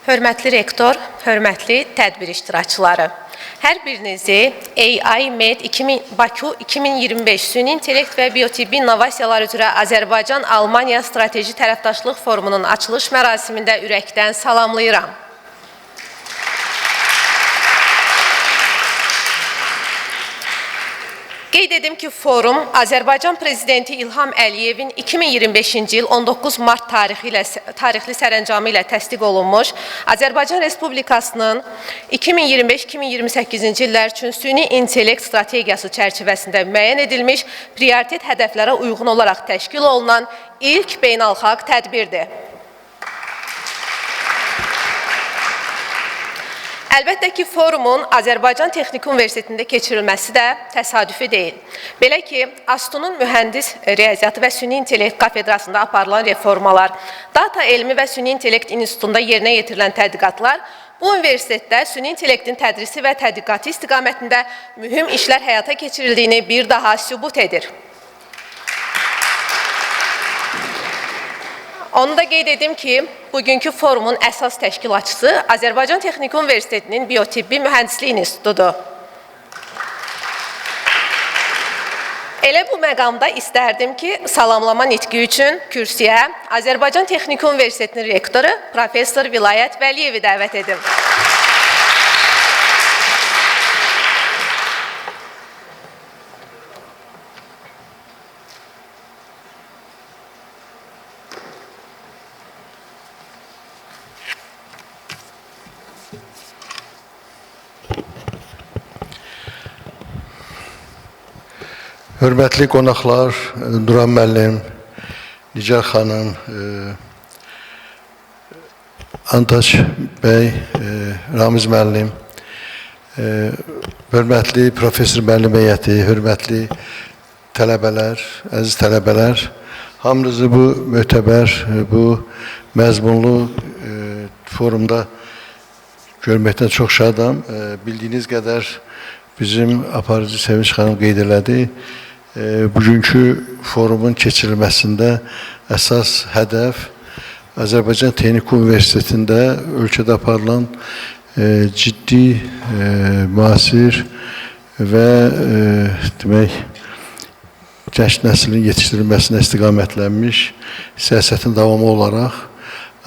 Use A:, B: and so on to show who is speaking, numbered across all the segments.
A: Hörmətli rektor, hörmətli tədbir iştirakçıları. Hər birinizi AI Med Baku 2025 Süni İntellekt və Biotibbi İnnovasiyalar üzrə Azərbaycan-Almaniya Strateji Tərəfdaşlıq Forumunun açılış mərasimində ürəkdən salamlayıram. Qeyd edim ki, forum Azərbaycan Prezidenti İlham Əliyevin 2025-ci il 19 mart tarixli sərəncamı ilə təsdiq olunmuş Azərbaycan Respublikasının 2025-2028-ci illər üçün süni intellekt strategiyası çərçivəsində müəyyən edilmiş prioritet hədəflərə uyğun olaraq təşkil olunan ilk beynəlxalq tədbirdir. Əlbəttə ki, forumun Azərbaycan Texniki Universitetində keçirilməsi də təsadüfi deyil. Belə ki, ASTU-nun Mühəndis Riyaziyyatı və Süni İntellekt kafedrasında aparılan reformalar, Data Elmi və Süni İntellekt İnstitutunda yerinə yetirilən tədqiqatlar bu universitetdə süni intellektin tədrisi və tədqiqatı istiqamətində mühüm işlər həyata keçirildiyini bir daha sübut edir. Onu da qeyd edim ki, bugünkü forumun əsas təşkilatçısı Azərbaycan Texniki Universitetinin Biotibbi Mühəndislik İnstitutudur. Elə bu məqamda istərdim ki, salamlama nitqi üçün kürsüyə Azərbaycan Texniki Universitetinin rektoru Professor Vilayət Vəliyevi dəvət edim.
B: Hörmətli qonaqlar, Duran müəllim, Nigar xanım, Antaç bəy, Ramiz müəllim, hörmətli professor müəllim heyəti, hörmətli tələbələr, əziz tələbələr, hamınızı bu mötəbər, bu məzmunlu forumda görməkdən çox şadam. Bildiyiniz qədər bizim aparıcı Sevinç xanım qeyd elədi. Bugünkü forumun keçirilməsində əsas hədəf Azərbaycan Texniki Universitetində ölkədə aparılan ciddi, müasir və demək, gənc nəslin yetişdirilməsinə istiqamətlənmiş siyasətin davamı olaraq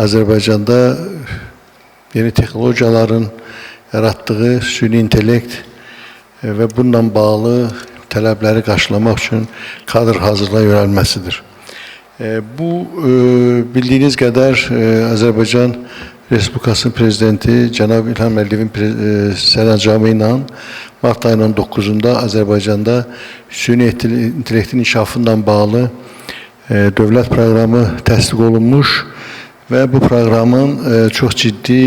B: Azərbaycanda yeni texnologiyaların yaratdığı süni intellekt və bununla bağlı tələbləri qarşılamaq üçün kadr hazırlığa yönəlməsidir. Bu, bildiyiniz qədər Azərbaycan Respublikasının Prezidenti Cənab İlham Əliyevin sərəncamı ilə mart ayının 9-da Azərbaycanda süni intellektin inkişafından bağlı dövlət proqramı təsdiq olunmuş və bu proqramın çox ciddi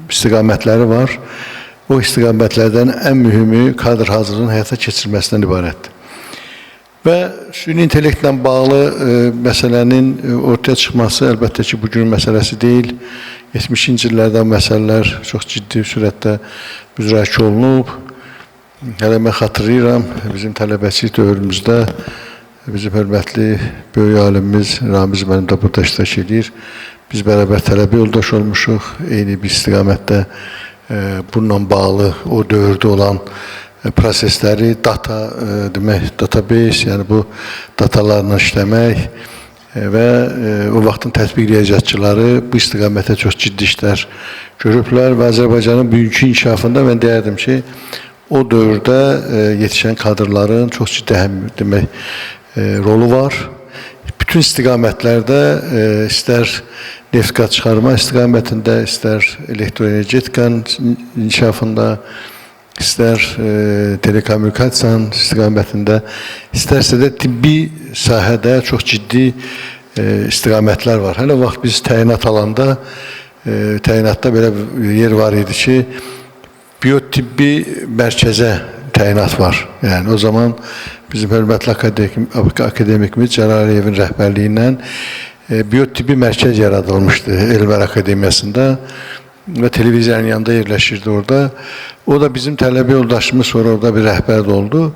B: istiqamətləri var. O istiqamətlərdən ən mühümü kadr hazırlığının həyata keçirilməsindən ibarətdir. Və süni intellektlə bağlı məsələnin ortaya çıxması əlbəttə ki, bugünün məsələsi deyil. 70-ci illərdən məsələlər çox ciddi sürətdə müzakirə olunub. Hələ mən xatırlayıram, bizim tələbəçilik dövrümüzdə bizim hörmətli böyük alimimiz Ramiz müəllim də burada iştirak edir. Biz bərabər tələbə yoldaş olmuşuq, eyni bir istiqamətdə bununla bağlı o dövrdə olan prosesləri database, yəni bu datalarla işləmək və o vaxtın tətbiq riyaziyyatçıları bu istiqamətdə çox ciddi işlər görüblər və Azərbaycanın bugünkü inkişafında mən deyərdim ki, o dövrdə yetişən kadrların çox ciddi rolu var. Bütün istiqamətlərdə istər neft-qaz çıxarma istiqamətində, istər elektroenergetikanın inkişafında, istər telekommunikasiyanın istiqamətində, istərsə də tibbi sahədə çox ciddi istiqamətlər var. Hələ vaxt biz təyinat alanda, təyinatda belə yer var idi ki, biotibbi mərkəzə təyinat var. Yəni o zaman bizim hörmətli akademikimiz Cəlal Əliyevin rəhbərliyi ilə biotibbi mərkəz yaradılmışdı Elmlər Akademiyasında və televiziyanın yanında yerləşirdi orada. O da bizim tələbə yoldaşımız sonra orada bir rəhbər oldu.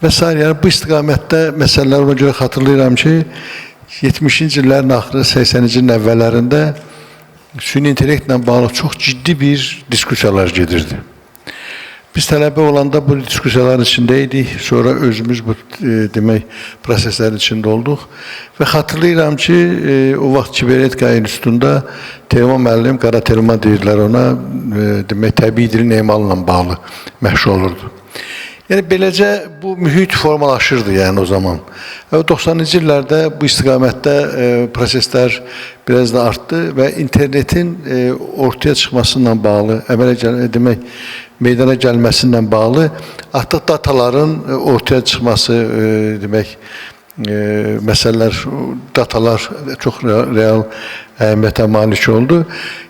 B: Və s. Yəni bu istiqamətdə məsələlər ona görə xatırlayıram ki, 70-ci illərin axırı, 80-ci ilin əvvəllərində süni intellektlə bağlı çox ciddi bir diskusiyalar gedirdi. Biz tələbə olanda bu diskusiyaların içində idik, sonra özümüz bu demək proseslərin içində olduq və xatırlayıram ki, o vaxt Kibernetika İnstitutunda Teoman müəllim, qara Teoman deyirlər ona, demək təbii dilin emalı bağlı məşğul olurdu. Yəni beləcə bu mühit formalaşırdı yəni o zaman. 90-cı illərdə bu istiqamətdə proseslər biraz da artdı və internetin ortaya çıxmasından bağlı, demək meydana gəlməsindən bağlı artıq dataların ortaya çıxması demək məsələlər, datalar çox real əhəmiyyətə malik oldu.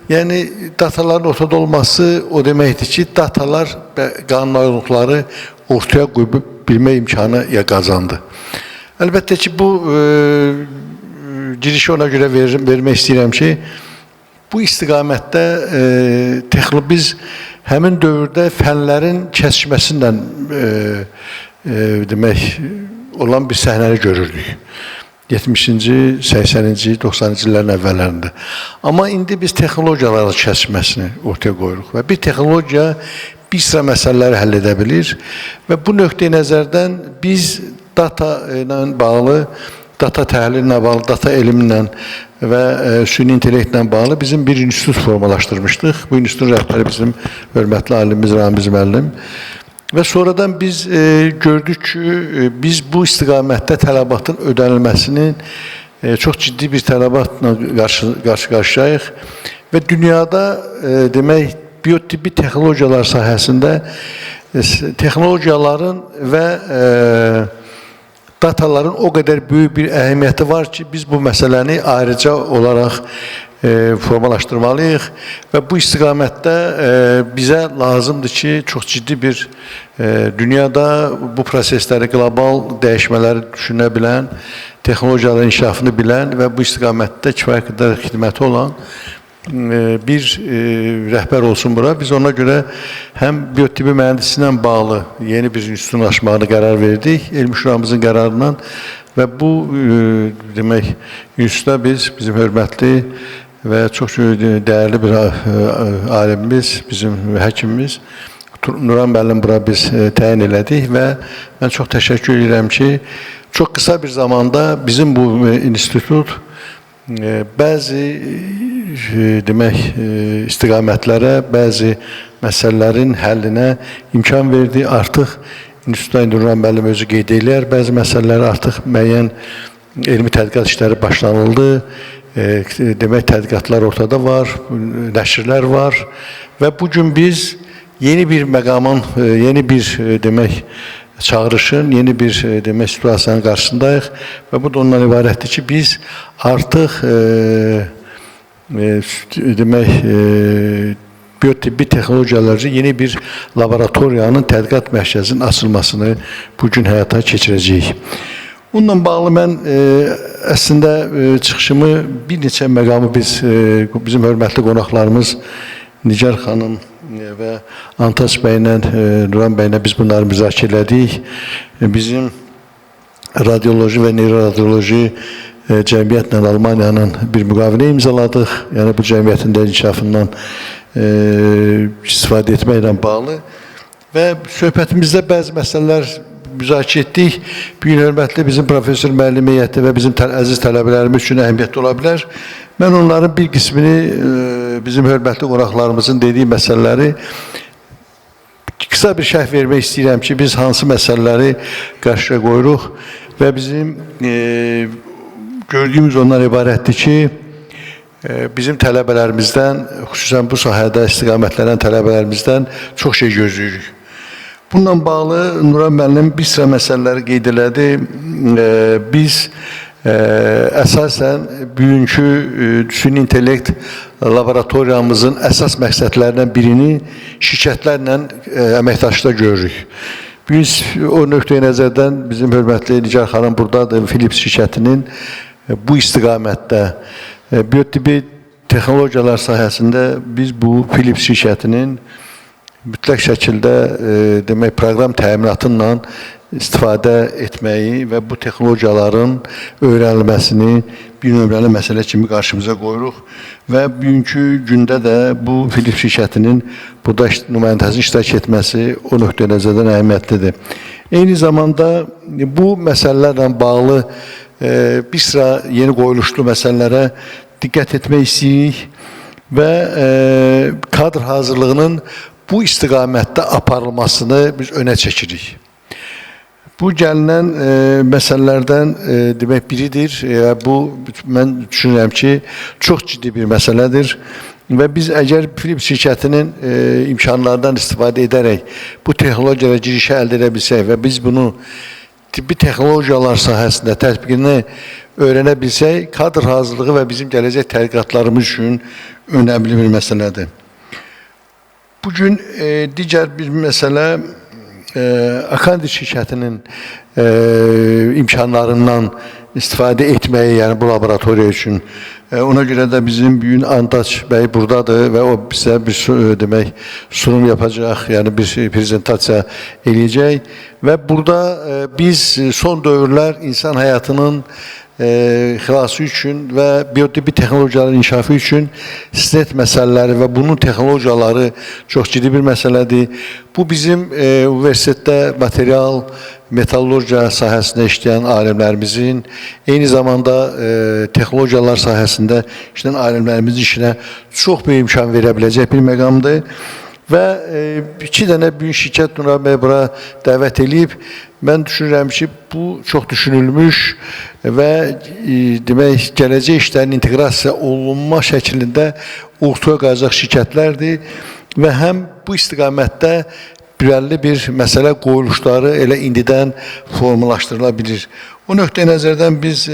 B: Yəni dataların ortada olması o deməkdir ki, datalar və qanunauyğunluqları ortaya qoyub bilmə imkanı qazandı. Əlbəttə ki, bu girişi ona görə vermək istəyirəm ki, bu istiqamətdə biz həmin dövrdə fənlərin kəsişməsindən demək olan bir səhnəni görürdük. 70-ci, 80-ci, 90-cı illərin əvvəllərində. Amma indi biz texnologiyaların kəsişməsini ortaya qoyuruq və bir texnologiya bir sıra məsələləri həll edə bilir və bu nöqteyi nəzərdən biz data ilə bağlı, data təhlilinə bağlı, data elminlə və süni intellektlə bağlı bizim bir institut formalaşdırmışdıq. Bu institutun rəhbəri bizim hörmətli alimimiz Ramiz müəllim. Və sonradan biz gördük ki, biz bu istiqamətdə tələbatın ödənilməsinin çox ciddi bir tələbatla qarşı-qarşıyayıq və dünyada demək biotibbi texnologiyalar sahəsində texnologiyaların və dataların o qədər böyük bir əhəmiyyəti var ki, biz bu məsələni ayrıca olaraq formalaşdırmalıyıq və bu istiqamətdə bizə lazımdır ki, çox ciddi bir dünyada bu prosesləri, qlobal dəyişmələri düşünə bilən, texnologiyaların inkişafını bilən və bu istiqamətdə kifayət qədər xidməti olan bir rəhbər olsun bura. Biz ona görə həm biotibbi mühəndisliyi ilə bağlı yeni bir institutun açmağını qərar verdik, elmi şuramızın qərarından və bu demək institutda bizim hörmətli və çox dəyərli bir alimimiz, bizim həkimimiz Nuran müəllim bura biz təyin elədik və mən çox təşəkkür edirəm ki, çox qısa bir zamanda bizim bu institut bəzi demək istiqamətlərə, bəzi məsələlərin həllinə imkan verdi. Artıq institutda Nuran müəllim özü qeyd edir, bəzi məsələlər artıq müəyyən elmi tədqiqat işləri başlanıldı. Demək tədqiqatlar ortada var, nəşrlər var və bugün biz yeni bir məqamın, yeni bir demək çağırışın, yeni bir demək situasiyanın qarşısındayıq və bu da ondan ibarətdir ki, biz artıq demək biotibbi texnologiyalarca yeni bir laboratoriyanın tədqiqat mərkəzinin açılmasını bugün həyata keçirəcəyik. Bununla bağlı mən əslində çıxışımı bir neçə məqamı bizim hörmətli qonaqlarımız Nigar xanım və Antaç bəylə, Nuran bəylə biz bunları müzakirə elədik. Bizim radioloji və neyroradioloji cəmiyyətlə Almaniyanın bir müqavilə imzaladıq. Yəni bu cəmiyyətin də inkişafından istifadə etməklə bağlı və söhbətimizdə bəzi məsələlər müzakirə etdik. Bir gün hörmətli bizim professor müəllim heyəti və bizim əziz tələbələrimiz üçün əhəmiyyətli ola bilər. Mən onların bir qismini bizim hörmətli qonaqlarımızın dediyi məsələləri qısa bir şərh vermək istəyirəm ki, biz hansı məsələləri qarşıya qoyuruq və bizim gördüyümüz ondan ibarətdir ki, bizim tələbələrimizdən, xüsusən bu sahədə istiqamətlənən tələbələrimizdən çox şey gözləyirik. Bununla bağlı Nuran müəllim bir sıra məsələləri qeyd elədi. Biz əsasən bugünkü süni intellekt laboratoriyamızın əsas məqsədlərindən birini şirkətlərlə əməkdaşlıqda görürük. Biz o nöqteyi nəzərdən bizim hörmətli Nigar xanım buradadır, Philips şirkətinin bu istiqamətdə biotibbi texnologiyalar sahəsində biz bu Philips şirkətinin mütləq şəkildə demək proqram təminatı ilə istifadə etməyi və bu texnologiyaların öyrənilməsini bir nömrəli məsələ kimi qarşımıza qoyuruq və bugünkü gündə də bu Philips şirkətinin burada nümayəndəsinin iştirak etməsi o nöqteyi nəzərdən əhəmiyyətlidir. Eyni zamanda bu məsələlərlə bağlı bir sıra yeni qoyuluşlu məsələlərə diqqət etmək istəyirik və kadr hazırlığının bu istiqamətdə aparılmasını biz önə çəkirik. Bu gəlinən məsələlərdən demək biridir. Bu mən düşünürəm ki, çox ciddi bir məsələdir və biz əgər Philips şirkətinin imkanlarından istifadə edərək bu texnologiyalara girişə əldə edə bilsək və biz bunu tibbi texnologiyalar sahəsində tətbiqini öyrənə bilsək, kadr hazırlığı və bizim gələcək tədqiqatlarımız üçün önəmli bir məsələdir. Bugün digər bir məsələ Akandi şirkətinin imkanlarından istifadə etməyi, yəni bu laboratoriya üçün. Ona görə də bizim bugün Antaç bəy buradadır və o bizə bir demək sunum yapacaq, yəni bir prezentasiya eləyəcək və burada biz son dövrlər insan həyatının xilası üçün və biotibbi texnologiyaların inkişafı üçün SNET məsələləri və bunun texnologiyaları çox ciddi bir məsələdir. Bu bizim universitetdə material, metallurgiya sahəsində işləyən alimlərimizin, eyni zamanda texnologiyalar sahəsində işləyən alimlərimizin işinə çox böyük imkan verə biləcək bir məqamdır. Və iki dənə büyük şirkət Nurhan bəy bura dəvət edib. Mən düşünürəm ki, bu çox düşünülmüş və demək, gələcək işlərin inteqrasiya olunma şəklində ortaya qayacaq şirkətlərdir və həm bu istiqamətdə bəlli bir məsələ qoyuluşları elə indidən formalaşdırıla bilir. O nöqteyi nəzərdən biz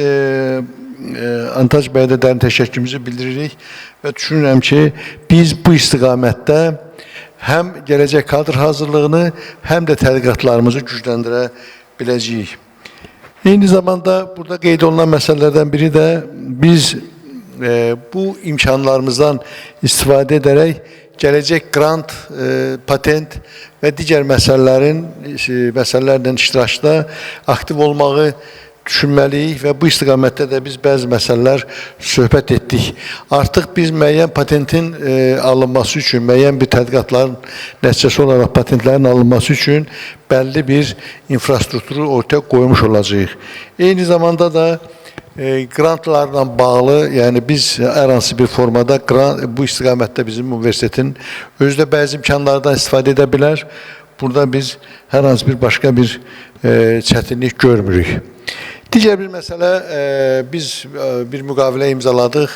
B: Antaç bəyə də dərin təşəkkürümüzü bildiririk və düşünürəm ki, biz bu istiqamətdə həm gələcək kadr hazırlığını, həm də tədqiqatlarımızı gücləndirə biləcəyik. Eyni zamanda burada qeyd olunan məsələlərdən biri də biz bu imkanlarımızdan istifadə edərək gələcək grant, patent və digər məsələlərlə iştirakda aktiv olmağı düşünməliyik və bu istiqamətdə də biz bəzi məsələlər söhbət etdik. Artıq biz müəyyən patentin alınması üçün, müəyyən bir tədqiqatların nəticəsi olaraq patentlərin alınması üçün bəlli bir infrastrukturu ortaya qoymuş olacağıq. Eyni zamanda da grantlarla bağlı, yəni biz hər hansı bir formada bu istiqamətdə bizim universitetin özü də bəzi imkanlardan istifadə edə bilər. Burada biz hər hansı bir başqa bir çətinlik görmürük. Digər bir məsələ, biz bir müqavilə imzaladıq.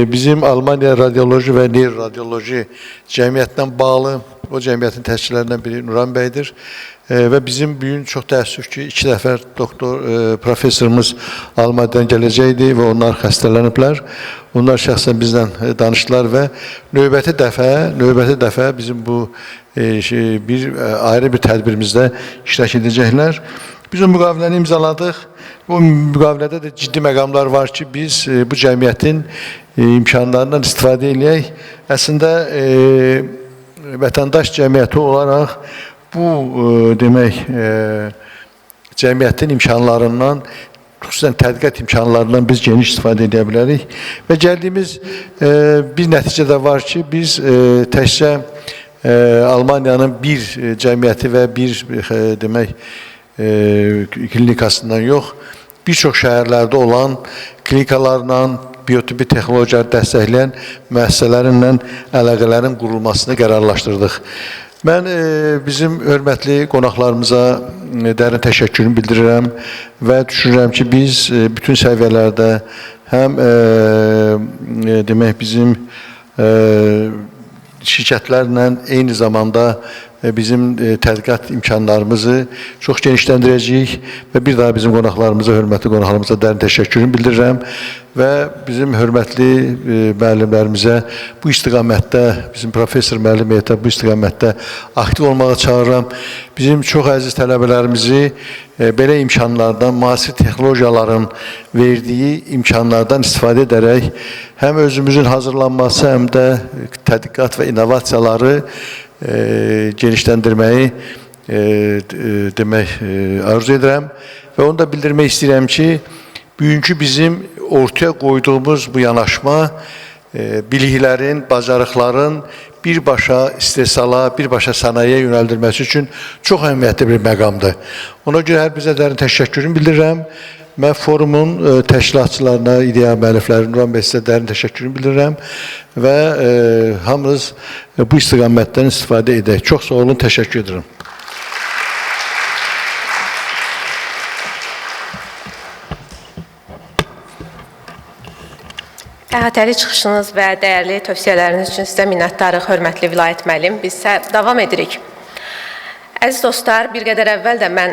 B: Bizim Almaniya Radioloji və Neyroradioloji cəmiyyətindən bağlı, o cəmiyyətin təşkillərindən biri Nurhan bəydir. Və bizim bugün çox təəssüf ki, 2 nəfər professorumuz Almaniyadan gələcəkdir və onlar xəstələniblər. Onlar şəxsən bizlə danışdılar və növbəti dəfə bizim bu ayrı bir tədbirimizdə iştirak edəcəklər. Biz o müqaviləni imzaladıq. Bu müqavilədə də ciddi məqamlar var ki, biz bu cəmiyyətin imkanlarından istifadə edək. Əslində, vətəndaş cəmiyyəti olaraq bu demək, cəmiyyətin imkanlarından, xüsusən tədqiqat imkanlarından biz geniş istifadə edə bilərik. Və gəldiyimiz bir nəticə də var ki, biz təkcə Almaniyanın bir cəmiyyəti və bir demək, klinikasından yox, bir çox şəhərlərdə olan klinikalarla, biotibbi texnologiyaları dəstəkləyən müəssisələrinlə əlaqələrin qurulmasını qərarlaşdırdıq. Mən bizim hörmətli qonaqlarımıza dərin təşəkkürümü bildirirəm və düşünürəm ki, biz bütün səviyyələrdə həm demək bizim şirkətlərlə eyni zamanda bizim tədqiqat imkanlarımızı çox genişləndirəcəyik və bir daha bizim qonaqlarımıza, hörmətli qonaqlarımıza dərin təşəkkürümü bildirirəm və bizim hörmətli müəllimlərimizə bu istiqamətdə, bizim professor müəllim heyətə bu istiqamətdə aktiv olmağa çağırıram. Bizim çox əziz tələbələrimizi belə imkanlardan, müasir texnologiyaların verdiyi imkanlardan istifadə edərək həm özümüzün hazırlanması, həm də tədqiqat və innovasiyaları genişləndirməyi demək arzu edirəm və onu da bildirmək istəyirəm ki, bugünkü bizim ortaya qoyduğumuz bu yanaşma biliklərin, bacarıqların birbaşa istehsala, birbaşa sənayeyə yönəldilməsi üçün çox əhəmiyyətli bir məqamdır. Ona görə hər bizə dərin təşəkkürümü bildirirəm. Mən forumun təşkilatçılarına, ideya müəlliflərinə, Nuran bəy sizə dərin təşəkkürümü bildirirəm və hamınız bu istiqamətdən istifadə edək. Çox sağ olun, təşəkkür edirəm.
A: Əhatəli çıxışınız və dəyərli tövsiyələriniz üçün sizə minnətdarıq, hörmətli vilayət müəllim. Biz davam edirik. Əziz dostlar, bir qədər əvvəl də mən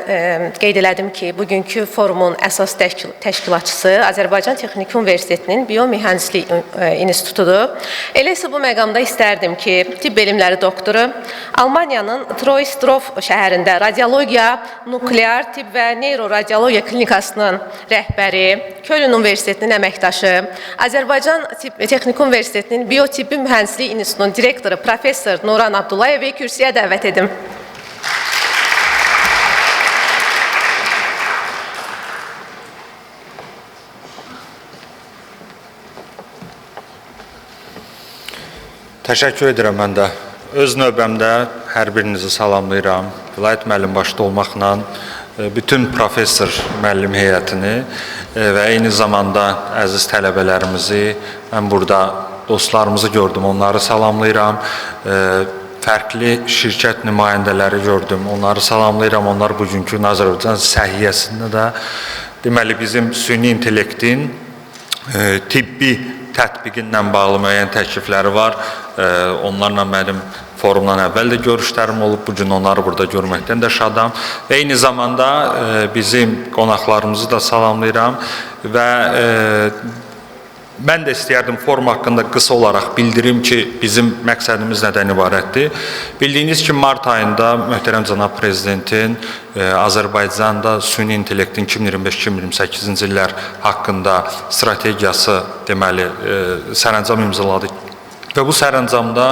A: qeyd elədim ki, bugünkü forumun əsas təşkilatçısı Azərbaycan Texniki Universitetinin Biomühəndislik İnstitutudur. Elə isə bu məqamda istərdim ki, tibb elmləri doktoru, Almaniyanın Troisdorf şəhərində radiologiya, nuklear tibb və neyroradiologiya klinikasının rəhbəri, Köln Universitetinin əməkdaşı, Azərbaycan Texniki Universitetinin Biotibbi Mühəndislik İnstitutunun direktoru Professor Nuran Abdullayevi kürsüyə dəvət edim.
C: Təşəkkür edirəm mən də. Öz növbəmdə hər birinizi salamlayıram. Vilayət müəllim başda olmaqla bütün professor müəllim heyətini və eyni zamanda əziz tələbələrimizi, mən burada dostlarımızı gördüm, onları salamlayıram. Fərqli şirkət nümayəndələri gördüm, onları salamlayıram. Onlar bugünkü Azərbaycan səhiyyəsində də deməli bizim süni intellektin tibbi tətbiqindən bağlı müəyyən təklifləri var. Onlarla mənim forumdan əvvəl də görüşlərim olub. Bugün onları burada görməkdən də şadam. Və eyni zamanda bizim qonaqlarımızı da salamlayıram və mən də istəyərdim forum haqqında qısa olaraq bildirim ki, bizim məqsədimiz nədən ibarətdir. Bildiyiniz kimi, mart ayında möhtərəm cənab prezidentin Azərbaycanda süni intellektin 2025-2028-ci illər haqqında strategiyası deməli sərəncam imzaladı. Və bu sərəncamda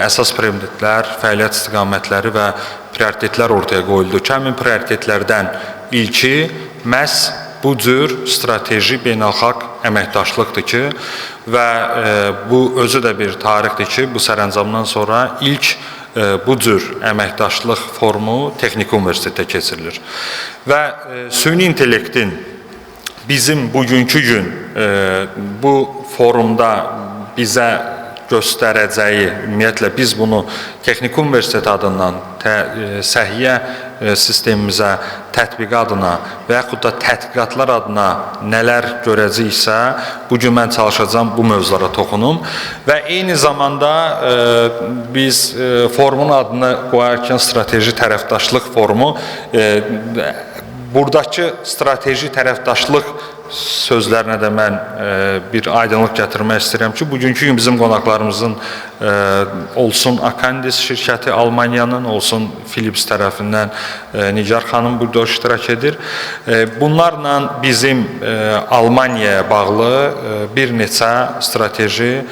C: əsas prioritetlər, fəaliyyət istiqamətləri və prioritetlər ortaya qoyuldu ki, həmin prioritetlərdən ilki məhz bu cür strateji beynəlxalq əməkdaşlıqdır ki, və bu özü də bir tarixdir ki, bu sərəncamdan sonra ilk bu cür əməkdaşlıq forumu Texniki Universitetdə keçirilir. Və süni intellektin bizim bugünkü gün bu forumda bizə göstərəcəyi, ümumiyyətlə biz bunu Texniki Universitet adından səhiyyə sistemimizə tətbiq adına və yaxud da tədqiqatlar adına nələr görəcəksə, bugün mən çalışacağım bu mövzulara toxunum və eyni zamanda biz forumun adını qoyarkən strateji tərəfdaşlıq forumu, buradakı strateji tərəfdaşlıq sözlərinə də mən bir aydınlıq gətirmək istəyirəm ki, bugünkü gün bizim qonaqlarımızın olsun Akandis şirkəti Almaniyanın, olsun Philips tərəfindən Nigar xanım burada iştirak edir. Bunlarla bizim Almaniyaya bağlı bir neçə strateji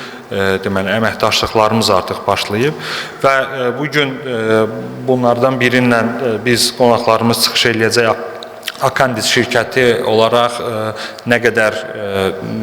C: deməli əməkdaşlıqlarımız artıq başlayıb və bugün bunlardan birinlə biz qonaqlarımız çıxış eləyəcək. Akandis şirkəti olaraq nə qədər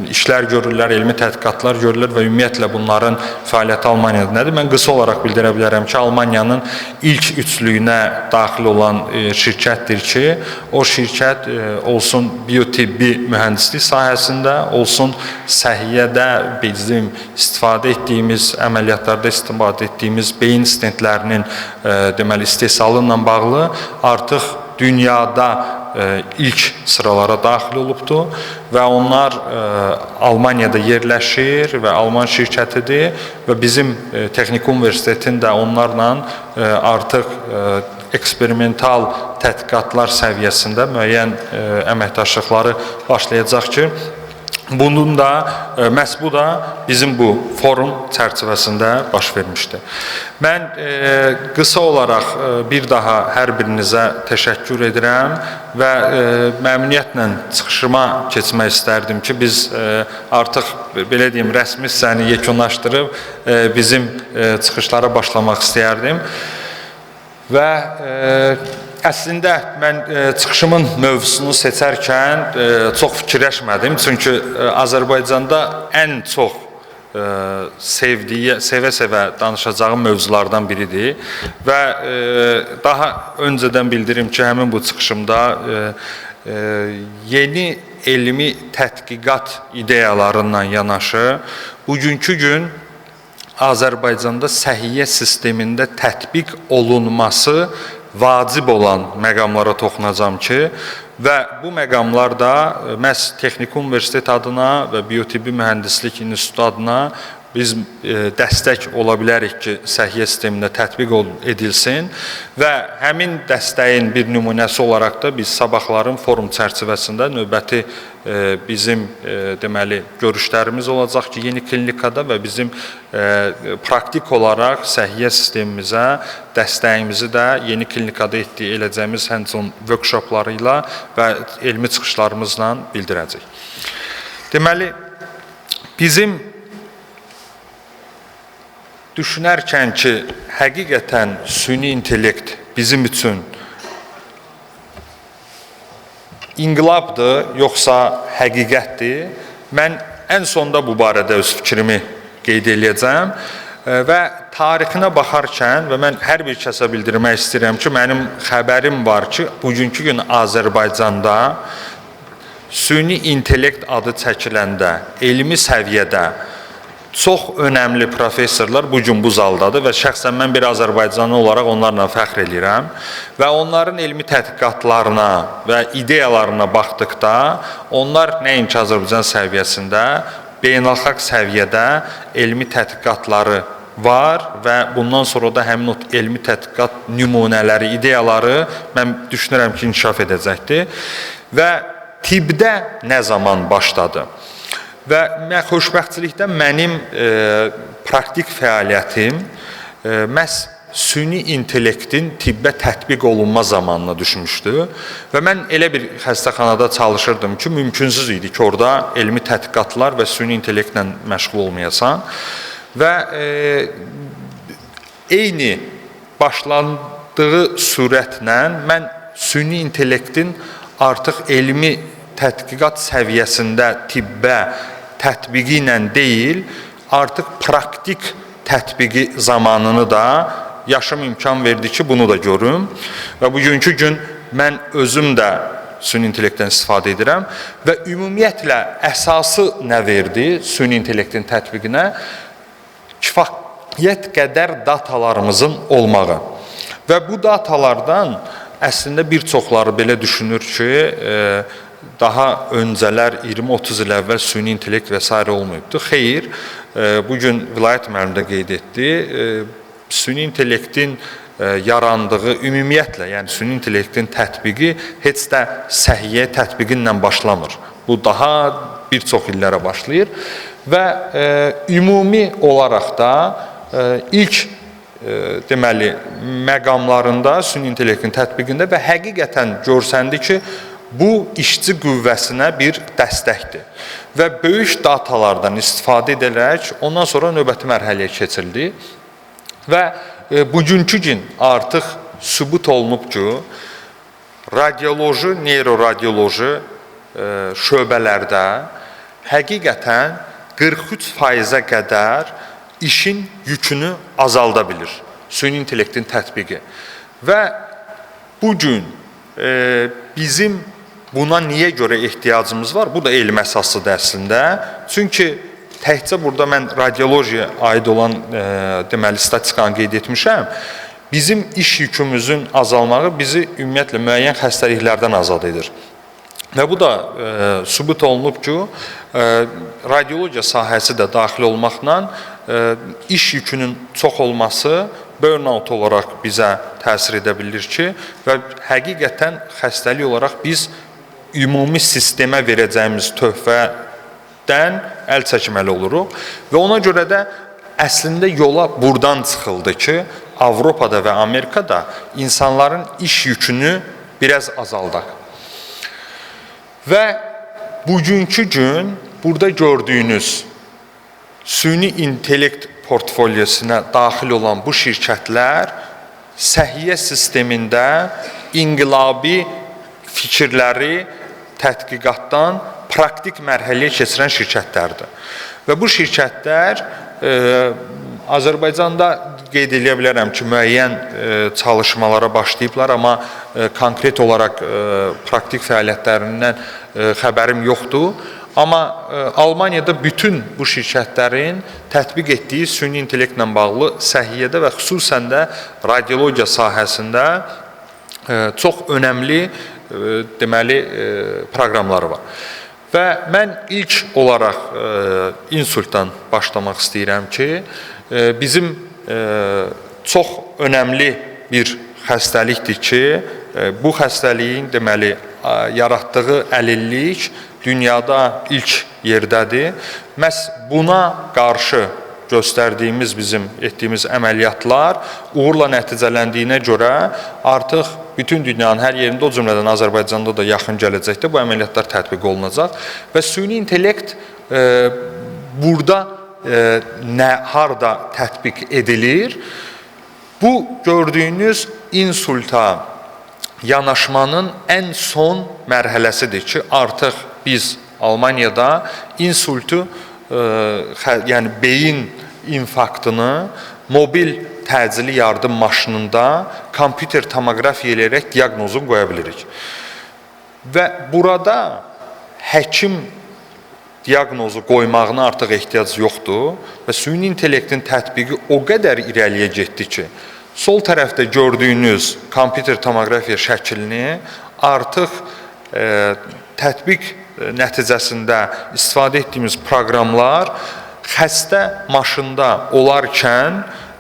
C: işlər görürlər, elmi tədqiqatlar görürlər və ümumiyyətlə bunların fəaliyyəti Almaniyada nədir? Mən qısa olaraq bildirə bilərəm ki, Almaniyanın ilk üçlüyünə daxil olan şirkətdir ki, o şirkət olsun biotibbi mühəndislik sahəsində, olsun səhiyyədə bizim istifadə etdiyimiz, əməliyyatlarda istifadə etdiyimiz beyin stentlərinin deməli istehsalı ilə bağlı artıq dünyada ilk sıralara daxil olubdur və onlar Almaniyada yerləşir və Alman şirkətidir və bizim Texniki Universitetin də onlarla artıq eksperimental tədqiqatlar səviyyəsində müəyyən əməkdaşlıqları başlayacaq ki, bunun da, məhz bu da bizim bu forum çərçivəsində baş vermişdir. Mən qısa olaraq bir daha hər birinizə təşəkkür edirəm və məmnuniyyətlə çıxışıma keçmək istərdim ki, biz artıq, belə deyim, rəsmi hissəni yekunlaşdırıb bizim çıxışlara başlamaq istəyərdim. Və əslində mən çıxışımın mövzusunu seçərkən çox fikirləşmədim. Çünki Azərbaycanda ən çox sevə-sevə danışacağım mövzulardan biridir. Və daha öncədən bildirim ki, həmin bu çıxışımda yeni elmi tədqiqat ideyalarından yanaşı, bugünkü gün Azərbaycanda səhiyyə sistemində tətbiq olunması vacib olan məqamlara toxunacağam ki, və bu məqamlar da məhz Texniki Universitet adına və Biotibbi Mühəndislik İnstitutu adına biz dəstək ola bilərik ki, səhiyyə sistemində tətbiq edilsin və həmin dəstəyin bir nümunəsi olaraq da biz sabahların forum çərçivəsində növbəti bizim deməli görüşlərimiz olacaq ki, yeni klinikada və bizim praktik olaraq səhiyyə sistemimizə dəstəyimizi də yeni klinikada eləcəyimiz həmçinin workshopları ilə və elmi çıxışlarımızla bildirəcək. Deməli, bizim düşünərkən ki, həqiqətən süni intellekt bizim üçün inqilabdır, yoxsa həqiqətdir, mən ən sonda bu barədə öz fikrimi qeyd edəcəm və tarixinə baxarkən və mən hər bir kəsə bildirmək istəyirəm ki, mənim xəbərim var ki, bugünkü gün Azərbaycanda süni intellekt adı çəkiləndə, elmi səviyyədə çox önəmli professorlar bugün bu zaldadır və şəxsən mən bir Azərbaycanlı olaraq onlarla fəxr edirəm və onların elmi tədqiqatlarına və ideyalarına baxdıqda onlar nəinki Azərbaycan səviyyəsində, beynəlxalq səviyyədə elmi tədqiqatları var və bundan sonra da həmin o elmi tədqiqat nümunələri, ideyaları mən düşünürəm ki, inkişaf edəcəkdir və tibbdə nə zaman başladı? Və xoşbəxtçilikdən mənim praktik fəaliyyətim məhz süni intellektin tibbə tətbiq olunma zamanına düşmüşdü və mən elə bir xəstəxanada çalışırdım ki, mümkünsüz idi ki, orada elmi tədqiqatlar və süni intellektlə məşğul olmayasan və eyni başlandığı sürətlə mən süni intellektin artıq elmi tədqiqat səviyyəsində tibbə tətbiqi ilə deyil, artıq praktik tətbiqi zamanını da yaşım imkan verdi ki, bunu da görüm və bugünkü gün mən özüm də süni intellektdən istifadə edirəm və ümumiyyətlə əsası nə verdi süni intellektin tətbiqinə? Kifayət qədər datalarımızın olmağı və bu datalardan əslində bir çoxları belə düşünür ki, daha öncələr 20-30 il əvvəl süni intellekt və s. olmayıbdır. Xeyr, bugün Vilayət müəllim də qeyd etdi, süni intellektin yarandığı ümumiyyətlə, yəni süni intellektin tətbiqi heç də səhiyyə tətbiqi ilə başlamır. Bu daha bir çox illərə başlayır və ümumi olaraq da ilk deməli məqamlarında süni intellektin tətbiqində və həqiqətən görsəndi ki, bu işçi qüvvəsinə bir dəstəkdir və böyük datalardan istifadə edilərək ondan sonra növbəti mərhələyə keçildi və bugünkü gün artıq sübut olunub ki, radioloji, neyroradioloji şöbələrdə həqiqətən 43%-ə qədər işin yükünü azalda bilir süni intellektin tətbiqi və bugün bizim buna niyə görə ehtiyacımız var? Bu da elm əsaslıdır əslində. Çünki təkcə burada mən radiologiyaya aid olan deməli statistikanı qeyd etmişəm. Bizim iş yükümüzün azalmağı bizi ümumiyyətlə müəyyən xəstəliklərdən azad edir. Və bu da sübut olunub ki, radiologiya sahəsi də daxil olmaqla iş yükünün çox olması burnout olaraq bizə təsir edə bilir ki, və həqiqətən xəstəlik olaraq biz ümumi sistemə verəcəyimiz töhfədən əl çəkməli oluruq və ona görə də əslində yola buradan çıxıldı ki, Avropada və Amerikada insanların iş yükünü biraz azaldaq. Və bugünkü gün burada gördüyünüz süni intellekt portfoliyosuna daxil olan bu şirkətlər səhiyyə sistemində inqilabi fikirləri tədqiqatdan praktik mərhələyə keçirən şirkətlərdir. Və bu şirkətlər Azərbaycanda qeyd edə bilərəm ki, müəyyən çalışmalara başlayıblar, amma konkret olaraq praktik fəaliyyətlərindən xəbərim yoxdur. Amma Almaniyada bütün bu şirkətlərin tətbiq etdiyi süni intellektlə bağlı səhiyyədə və xüsusən də radiologiya sahəsində çox önəmli deməli proqramları var. Və mən ilk olaraq insultdan başlamaq istəyirəm ki, bizim çox önəmli bir xəstəlikdir ki, bu xəstəliyin deməli yaratdığı əlillik dünyada ilk yerdədir. Məhz buna qarşı göstərdiyimiz, bizim etdiyimiz əməliyyatlar uğurla nəticələndiyinə görə artıq bütün dünyanın hər yerində, o cümlədən Azərbaycanda da yaxın gələcəkdə bu əməliyyatlar tətbiq olunacaq. Və süni intellekt burada harada tətbiq edilir? Bu gördüyünüz insulta yanaşmanın ən son mərhələsidir ki, artıq biz Almaniyada insultu, yəni beyin infarktını mobil təcili yardım maşınında kompüter tomoqrafiya eləyərək diaqnozunu qoya bilirik. Və burada həkim diaqnozu qoymağına artıq ehtiyac yoxdur və süni intellektin tətbiqi o qədər irəliyə getdi ki, sol tərəfdə gördüyünüz kompüter tomoqrafiya şəklini artıq tətbiq nəticəsində istifadə etdiyimiz proqramlar xəstə maşında olarkən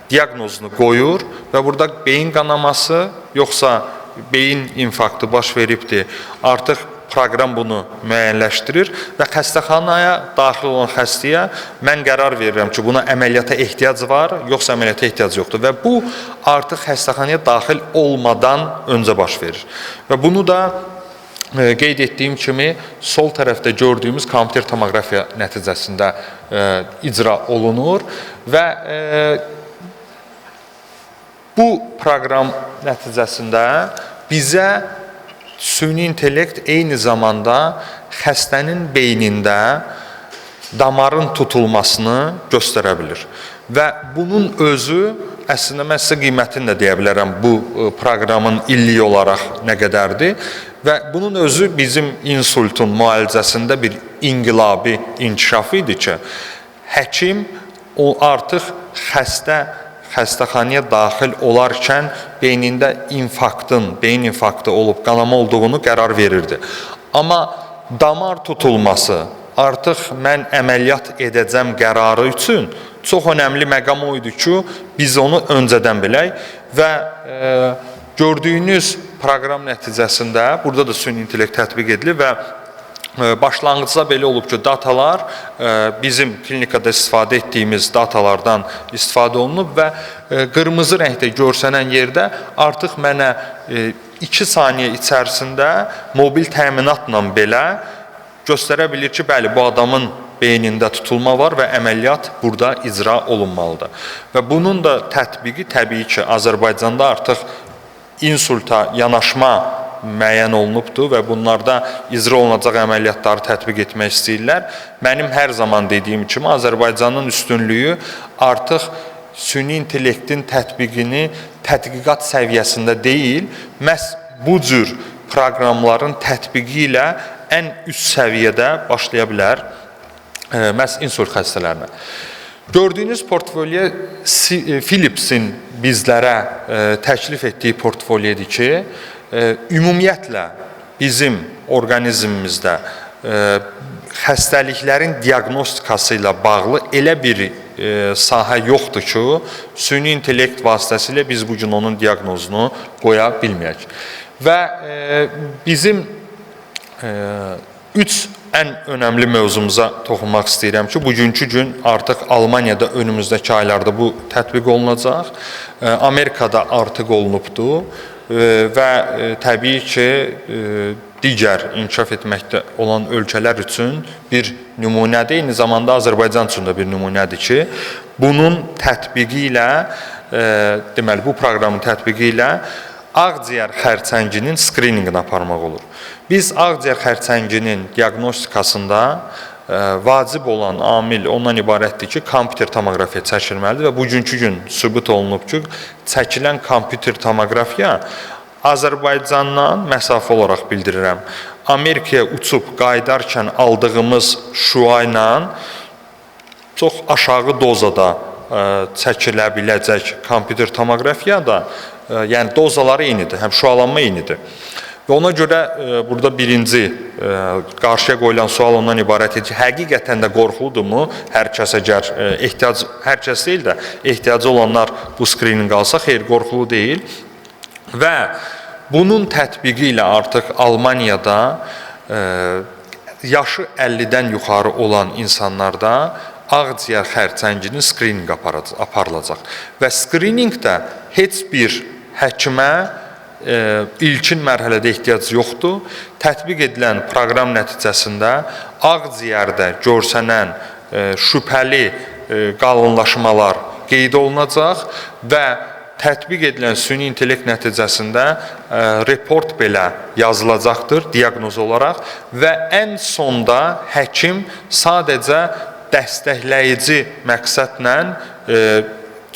C: diaqnozunu qoyur və burada beyin qanaması yoxsa beyin infarktı baş veribdir. Artıq proqram bunu müəyyənləşdirir və xəstəxanaya daxil olan xəstəyə mən qərar verirəm ki, buna əməliyyata ehtiyac var, yoxsa əməliyyata ehtiyac yoxdur. Və bu artıq xəstəxanaya daxil olmadan öncə baş verir. Və bunu da qeyd etdiyim kimi sol tərəfdə gördüyümüz kompüter tomoqrafiya nəticəsində icra olunur və bu proqram nəticəsində bizə süni intellekt eyni zamanda xəstənin beynində damarın tutulmasını göstərə bilir. Və bunun özü, əslində mən sizə qiymətini də deyə bilərəm bu proqramın illik olaraq nə qədərdir. Və bunun özü bizim insultun müalicəsində bir inqilabi inkişaf idi ki, həkim artıq xəstəxanaya daxil olarkən beynində beyin infarktı olub qanama olduğunu qərar verirdi. Amma damar tutulması artıq mən əməliyyat edəcəm qərarı üçün çox önəmli məqam o idi ki, biz onu öncədən bilək və gördüyünüz proqram nəticəsində burada da süni intellekt tətbiq edilir və başlanğıcda belə olub ki, datalar bizim klinikada istifadə etdiyimiz datalardan istifadə olunub və qırmızı rəngdə görsənən yerdə artıq mənə 2 saniyə içərisində mobil təminatla belə göstərə bilir ki, bəli, bu adamın beynində tutulma var və əməliyyat burada icra olunmalıdır. Və bunun da tətbiqi təbii ki, Azərbaycanda artıq insulta yanaşma müəyyən olunubdur və bunlarda icra olunacaq əməliyyatları tətbiq etmək istəyirlər. Mənim hər zaman dediyim kimi Azərbaycanın üstünlüyü artıq süni intellektin tətbiqini tədqiqat səviyyəsində deyil, məhz bu cür proqramların tətbiqi ilə ən üst səviyyədə başlaya bilər məhz insult xəstələrinə. Gördüyünüz portfolyo Philips'in bizlərə təklif etdiyi portfolyodur ki, ümumiyyətlə bizim orqanizmimizdə xəstəliklərin diaqnostikası ilə bağlı elə bir sahə yoxdur ki, süni intellekt vasitəsilə biz bugün onun diaqnozunu qoya bilməyək. Və bizim 3 ən önəmli mövzumuza toxunmaq istəyirəm ki, bugünkü gün artıq Almaniyada önümüzdəki aylarda bu tətbiq olunacaq, Amerikada artıq olunubdur və təbii ki, digər inkişaf etməkdə olan ölkələr üçün bir nümunədir, eyni zamanda Azərbaycan üçün də bir nümunədir ki, bunun tətbiqi ilə deməli bu proqramın tətbiqi ilə ağciyər xərçənginin skrininqini aparmaq olur. Biz ağciyər xərçənginin diaqnostikasında vacib olan amil ondan ibarətdir ki, kompüter tomoqrafiya çəkilməlidir və bugünkü gün sübut olunub ki, çəkilən kompüter tomoqrafiya Azərbaycandan məsafə olaraq bildirirəm. Amerikaya uçub qayıdarkən aldığımız şüa ilə çox aşağı dozada çəkilə biləcək kompüter tomoqrafiya da, yəni dozaları eynidir, həm şüalanma eynidir. Və ona görə burada birinci qarşıya qoyulan sual ondan ibarət edir ki, həqiqətən də qorxuludurmu? Hər kəs əgər hər kəs deyil də ehtiyacı olanlar bu skrininq alsa, xeyr, qorxulu deyil. Və bunun tətbiqi ilə artıq Almaniyada yaşı 50-dən yuxarı olan insanlarda ağciyər xərçənginin skrininq aparılacaq. Və skrininqdə heç bir həkimə ilkin mərhələdə ehtiyac yoxdur. Tətbiq edilən proqram nəticəsində ağciyərdə görsənən şübhəli qalınlaşmalar qeyd olunacaq və tətbiq edilən süni intellekt nəticəsində report belə yazılacaqdır diaqnoz olaraq və ən sonda həkim sadəcə dəstəkləyici məqsədlə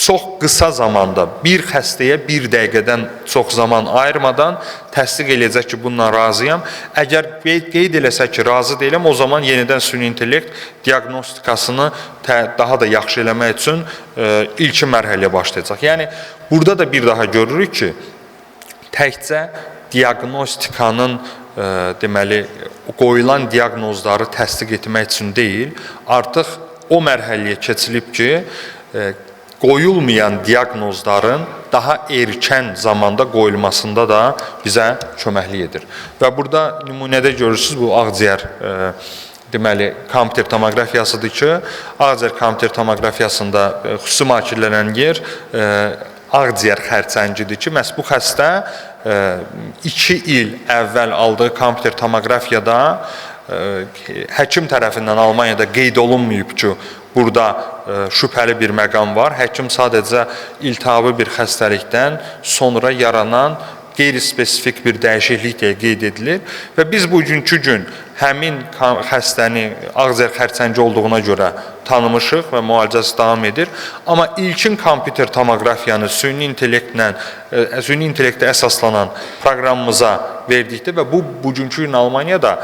C: çox qısa zamanda bir xəstəyə 1 dəqiqədən çox zaman ayırmadan təsdiq eləyəcək ki, bununla razıyam. Əgər qeyd eləsə ki, razı deyiləm, o zaman yenidən süni intellekt diaqnostikasını daha da yaxşı eləmək üçün ilkin mərhələyə başlayacaq. Yəni, burada da bir daha görürük ki, təkcə diaqnostikanın deməli, qoyulan diaqnozları təsdiq etmək üçün deyil, artıq o mərhələyə keçilib ki, qoyulmayan diaqnozların daha erkən zamanda qoyulmasında da bizə köməklik edir. Və burada nümunədə görürsünüz, bu ağciyər deməli, kompüter tomoqrafiyasıdır ki, ağciyər kompüter tomoqrafiyasında xüsusi müakirlənən yer ağciyər xərçəngidir ki, məhz bu xəstə 2 il əvvəl aldığı kompüter tomoqrafiyada həkim tərəfindən Almaniyada qeyd olunmayıb ki, burada şübhəli bir məqam var. Həkim sadəcə iltihabı bir xəstəlikdən sonra yaranan qeyri-spesifik bir dəyişiklik deyə qeyd edilir və biz bugünkü gün həmin xəstəni ağciyər xərçəngi olduğuna görə tanımışıq və müalicəsi davam edir. Amma ilkin kompüter tomoqrafiyanı süni intellektə əsaslanan proqramımıza verdikdə və bu bugünkü gün Almaniyada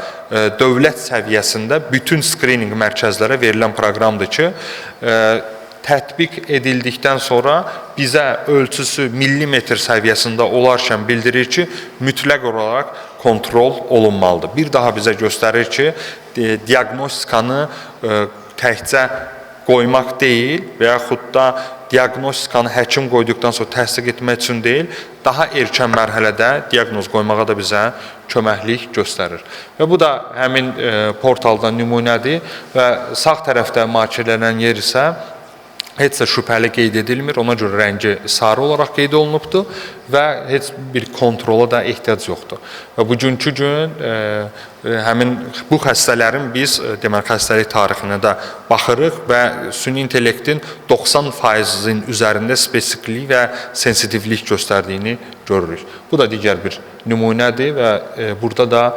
C: dövlət səviyyəsində bütün skrininq mərkəzlərə verilən proqramdır ki, tətbiq edildikdən sonra bizə ölçüsü millimetr səviyyəsində olarkən bildirir ki, mütləq olaraq kontrol olunmalıdır. Bir daha bizə göstərir ki, diaqnostikanı təkcə qoymaq deyil və yaxud da diaqnostikanı həkim qoyduqdan sonra təsdiq etmək üçün deyil, daha erkən mərhələdə diaqnoz qoymağa da bizə köməklik göstərir. Və bu da həmin portaldan nümunədir və sağ tərəfdə müakirələnən yer isə heç də şübhəli qeyd edilmir, ona görə rəngi sarı olaraq qeyd olunubdur və heç bir kontrola da ehtiyac yoxdur. Və bugünkü gün həmin bu xəstələrin biz deməli xəstəlik tarixinə də baxırıq və süni intellektin 90%-in üzərində spesifiklik və sensitivlik göstərdiyini görürük. Bu da digər bir nümunədir və burada da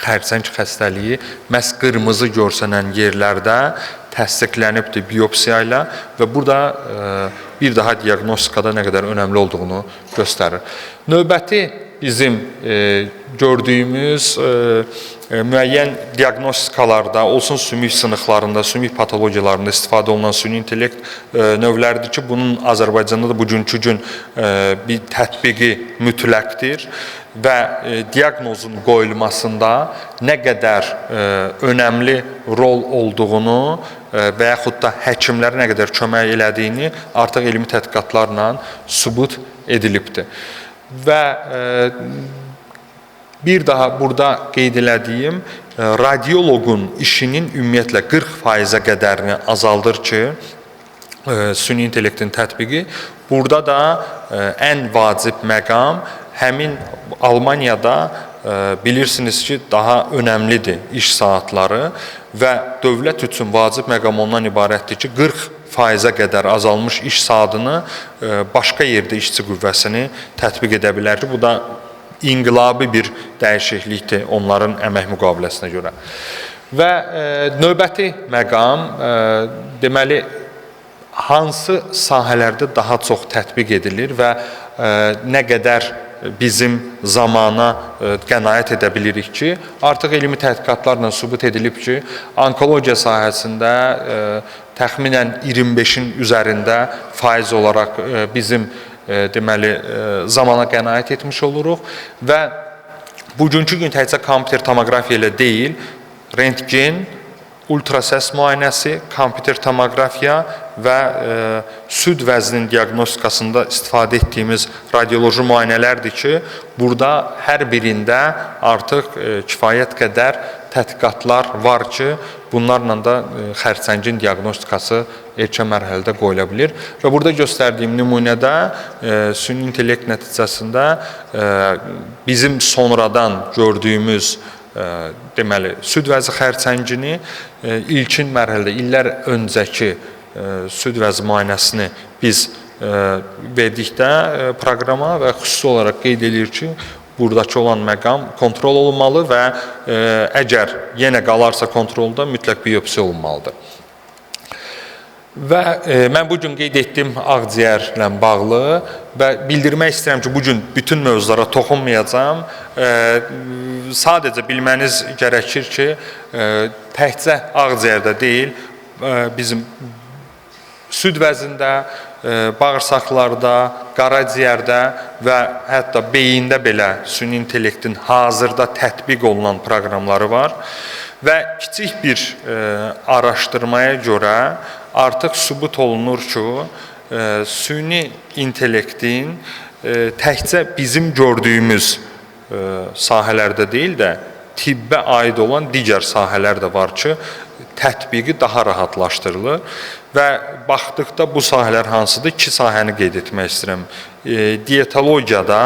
C: xərçəng xəstəliyi məhz qırmızı görsənən yerlərdə təsdiqlənibdir biopsiya ilə və burada bir daha diaqnostikada nə qədər önəmli olduğunu göstərir. Növbəti bizim gördüyümüz müəyyən diaqnostikalarda, olsun sümük sınıqlarında, sümük patologiyalarında istifadə olunan süni intellekt növləridir ki, bunun Azərbaycanda da bugünkü gün bir tətbiqi mütləqdir və diaqnozun qoyulmasında nə qədər önəmli rol olduğunu və yaxud da həkimlərə nə qədər kömək elədiyini artıq elmi tədqiqatlarla sübut edilibdir. Və bir daha burada qeyd elədiyim, radioloqun işinin ümumiyyətlə 40%-ə qədərini azaldır ki, süni intellektin tətbiqi. Burada da ən vacib məqam həmin Almaniyada bilirsiniz ki, daha önəmlidir iş saatları və dövlət üçün vacib məqam ondan ibarətdir ki, 40%-ə qədər azalmış iş saatını başqa yerdə işçi qüvvəsini tətbiq edə bilər ki, bu da inqilabi bir dəyişiklikdir onların əmək müqaviləsinə görə. Və növbəti məqam, deməli, hansı sahələrdə daha çox tətbiq edilir və nə qədər bizim zamana qənaət edə bilirik ki, artıq elmi tədqiqatlarla sübut edilib ki, onkologiya sahəsində təxminən 25-in üzərində faiz olaraq bizim deməli zamana qənaət etmiş oluruq və bugünkü gün təkcə kompüter tomoqrafiya ilə deyil, rentgen, ultrasəs müayinəsi, kompüter tomoqrafiya və süd vəzninin diaqnostikasında istifadə etdiyimiz radioloji müayinələrdir ki, burada hər birində artıq kifayət qədər tədqiqatlar var ki, bunlarla da xərçəngin diaqnostikası erkən mərhələdə qoyula bilir. Və burada göstərdiyim nümunədə süni intellekt nəticəsində bizim sonradan gördüyümüz deməli, süd vəzi xərçəngini ilkin mərhələdə, illər öncəki süd vəzi müayinəsini biz verdikdə proqrama və xüsusi olaraq qeyd edir ki, buradakı olan məqam kontrol olunmalı və əgər yenə qalarsa kontrolda mütləq biopsiya olunmalıdır. Və mən bugün qeyd etdim ağciyərlə bağlı və bildirmək istəyirəm ki, bugün bütün mövzulara toxunmayacağam. Sadəcə bilməniz gərəkir ki, təkcə ağciyərdə deyil, bizim süd vəzində, bağırsaqlarda, qaraciyərdə və hətta beyində belə süni intellektin hazırda tətbiq olunan proqramları var. Və kiçik bir araşdırmaya görə artıq sübut olunur ki, süni intellektin təkcə bizim gördüyümüz sahələrdə deyil də, tibbə aid olan digər sahələr də var ki, tətbiqi daha rahatlaşdırılır və baxdıqda bu sahələr hansıdır? İki sahəni qeyd etmək istəyirəm. Diyetologiyada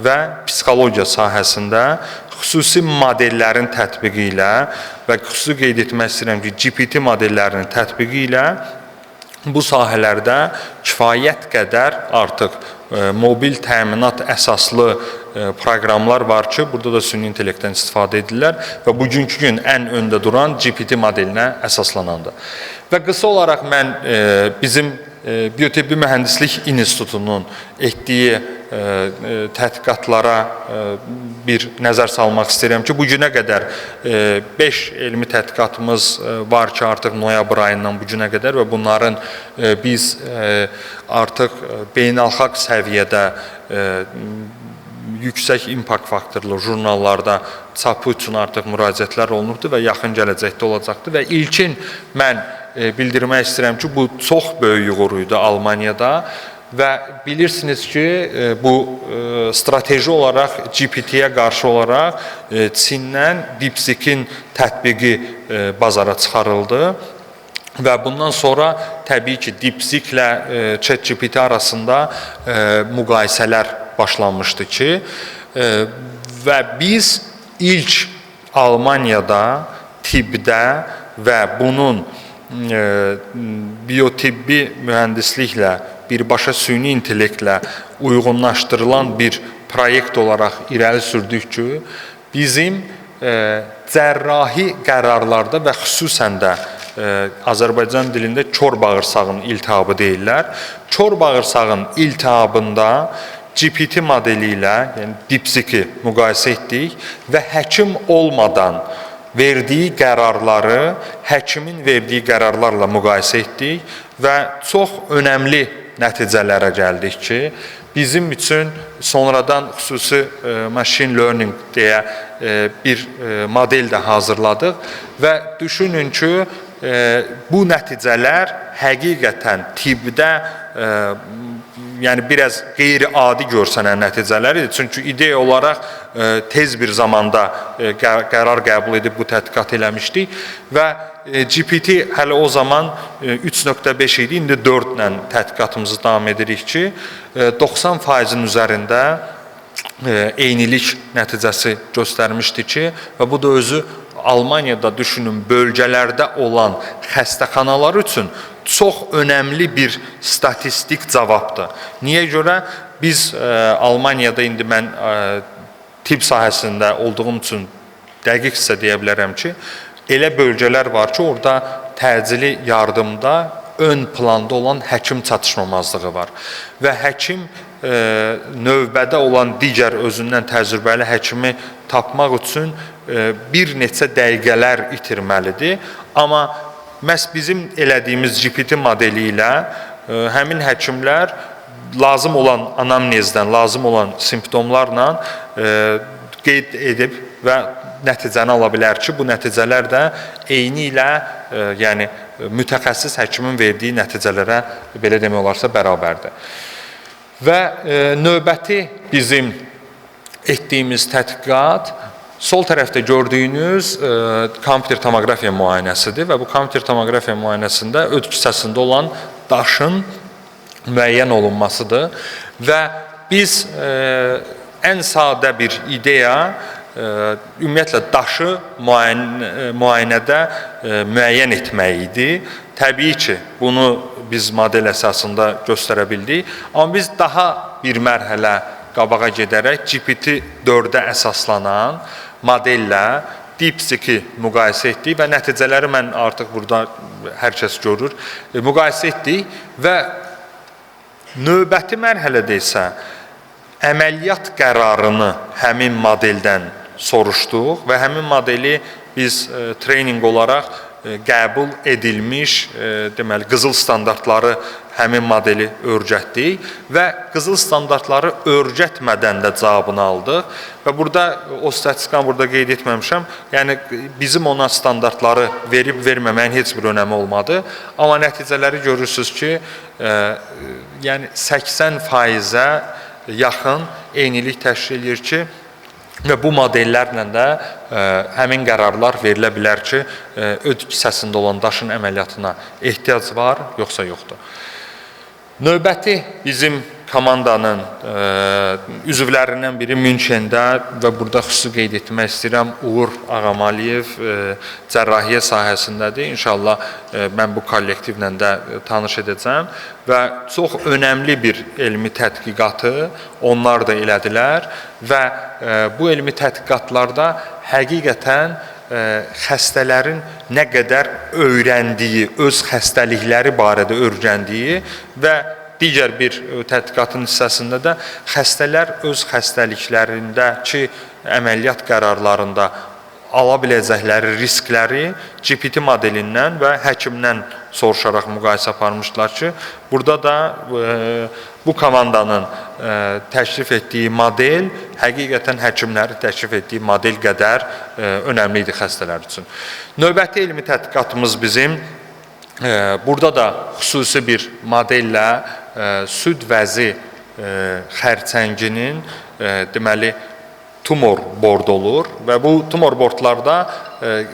C: və psixologiya sahəsində xüsusi modellərin tətbiqi ilə və xüsusi qeyd etmək istəyirəm ki, GPT modellərinin tətbiqi ilə bu sahələrdə kifayət qədər artıq mobil təminat əsaslı proqramlar var ki, burada da süni intellektdən istifadə edirlər və bugünkü gün ən öndə duran GPT modelinə əsaslanandır. Və qısa olaraq mən bizim Biotibbi Mühəndislik İnstitutunun etdiyi tədqiqatlara bir nəzər salmaq istəyirəm ki, bugünə qədər 5 elmi tədqiqatımız var ki, artıq noyabr ayından bugünə qədər və bunların biz artıq beynəlxalq səviyyədə yüksək impact faktorlu jurnallarda çapı üçün artıq müraciətlər olunubdur və yaxın gələcəkdə olacaqdır və ilkin mən bildirmək istəyirəm ki, bu çox böyük uğur idi Almaniyada və bilirsiniz ki, bu strateji olaraq GPT-yə qarşı olaraq Çindən DeepSeek-in tətbiqi bazara çıxarıldı və bundan sonra təbii ki, DeepSeek ilə ChatGPT arasında müqayisələr başlanmışdı ki, və biz ilk Almaniyada tibbdə və bunun biotibbi mühəndisliklə, birbaşa süni intellektlə uyğunlaşdırılan bir proyekt olaraq irəli sürdük ki, bizim cərrahi qərarlarda və xüsusən də Azərbaycan dilində kör bağırsağın iltihabı deyirlər. Kör bağırsağın iltihabında GPT modeli ilə, yəni DeepSeek-i müqayisə etdik və həkim olmadan verdiyi qərarları həkimin verdiyi qərarlarla müqayisə etdik və çox önəmli nəticələrə gəldik ki, bizim üçün sonradan xüsusi machine learning deyə bir model də hazırladıq və düşünün ki, bu nəticələr həqiqətən tibbdə yəni biraz qeyri-adi görsənən nəticələridir. Çünki ideya olaraq tez bir zamanda qərar qəbul edib bu tədqiqat eləmişdik və GPT hələ o zaman 3.5 idi, indi 4 ilə tədqiqatımızı davam edirik ki, 90%-in üzərində eynilik nəticəsi göstərmişdi ki, və bu da özü Almaniyada düşünün bölgələrdə olan xəstəxanalar üçün çox önəmli bir statistik cavabdır. Niyə görə? Biz Almaniyada indi mən tibb sahəsində olduğum üçün dəqiq sizə deyə bilərəm ki, elə bölgələr var ki, orada təcili yardımda ön planda olan həkim çatışmamazlığı var. Və həkim növbədə olan digər özündən təcrübəli həkimi tapmaq üçün bir neçə dəqiqələr itirməlidir. Amma məhz bizim elədiyimiz GPT modeli ilə həmin həkimlər lazım olan anamnezdən, lazım olan simptomlarla qeyd edib və nəticəni ala bilər ki, bu nəticələr də eyni ilə yəni mütəxəssis həkimin verdiyi nəticələrə belə demək olarsa bərabərdir. Və növbəti bizim etdiyimiz tədqiqat sol tərəfdə gördüyünüz kompüter tomoqrafiya müayinəsidir və bu kompüter tomoqrafiya müayinəsində öd kisəsində olan daşın müəyyən olunmasıdır və biz ən sadə bir ideya ümumiyyətlə daşı müayinədə müəyyən etmək idi. Təbii ki, bunu biz model əsasında göstərə bildik, amma biz daha bir mərhələ qabağa gedərək GPT-4-ə əsaslanan modellə DeepSeek-i müqayisə etdik və nəticələri mən artıq burada hər kəs görür, müqayisə etdik və növbəti mərhələdə isə əməliyyat qərarını həmin modeldən soruşduq və həmin modeli biz trening olaraq qəbul edilmiş deməli qızıl standartları həmin modeli öyrətdik və qızıl standartları öyrətmədən də cavabını aldıq və burada o statistikanı burada qeyd etməmişəm. Yəni bizim ona standartları verib verməməyin heç bir önəmi olmadı. Amma nəticələri görürsüz ki, yəni 80%-ə yaxın eynilik təşkil edir ki, və bu modellərlə də həmin qərarlar verilə bilər ki, öd kisəsində olan daşın əməliyyatına ehtiyac var, yoxsa yoxdur. Növbəti bizim komandanın üzvlərindən biri Münchendə və burada xüsusi qeyd etmək istəyirəm, Uğur Ağamaliyev cərrahiyyə sahəsindədir. İnşallah mən bu kollektivlə də tanış edəcəm və çox önəmli bir elmi tədqiqatı onlar da elədilər və bu elmi tədqiqatlarda həqiqətən xəstələrin nə qədər öyrəndiyi, öz xəstəlikləri barədə öyrəndiyi və digər bir tədqiqatın hissəsində də xəstələr öz xəstəliklərindəki əməliyyat qərarlarında ala biləcəkləri riskləri GPT modelindən və həkimdən soruşaraq müqayisə aparmışdılar ki, burada da bu komandanın təklif etdiyi model həqiqətən həkimləri təklif etdiyi model qədər önəmli idi xəstələr üçün. Növbəti elmi tədqiqatımız bizim burada da xüsusi bir modellə süd vəzi xərçənginin deməli tumor bordu olur və bu tumor bordlarda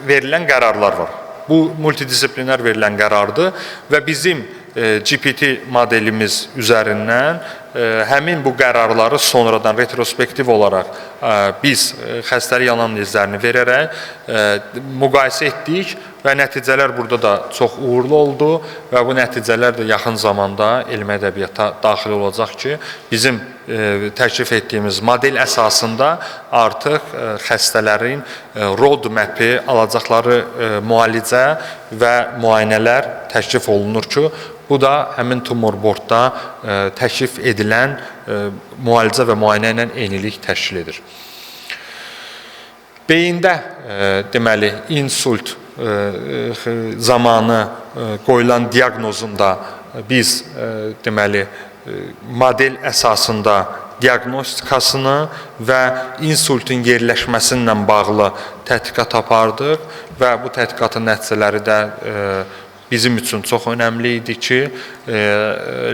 C: verilən qərarlar var. Bu multidisipliner verilən qərardır və bizim GPT modelimiz üzərindən həmin bu qərarları sonradan retrospektiv olaraq biz xəstəlik anamnezlərini verərək müqayisə etdik və nəticələr burada da çox uğurlu oldu və bu nəticələr də yaxın zamanda elmi ədəbiyyata daxil olacaq ki, bizim təklif etdiyimiz model əsasında artıq xəstələrin roadmap-i, alacaqları müalicə və müayinələr təklif olunur ki, bu da həmin tumor bordda təklif edilən müalicə və müayinə ilə eynilik təşkil edir. Beyində deməli insult zamanı qoyulan diaqnozunda biz deməli model əsasında diaqnostikasını və insultun yerləşməsinlə bağlı tədqiqat apardıq və bu tədqiqatın nəticələri də bizim üçün çox önəmli idi ki,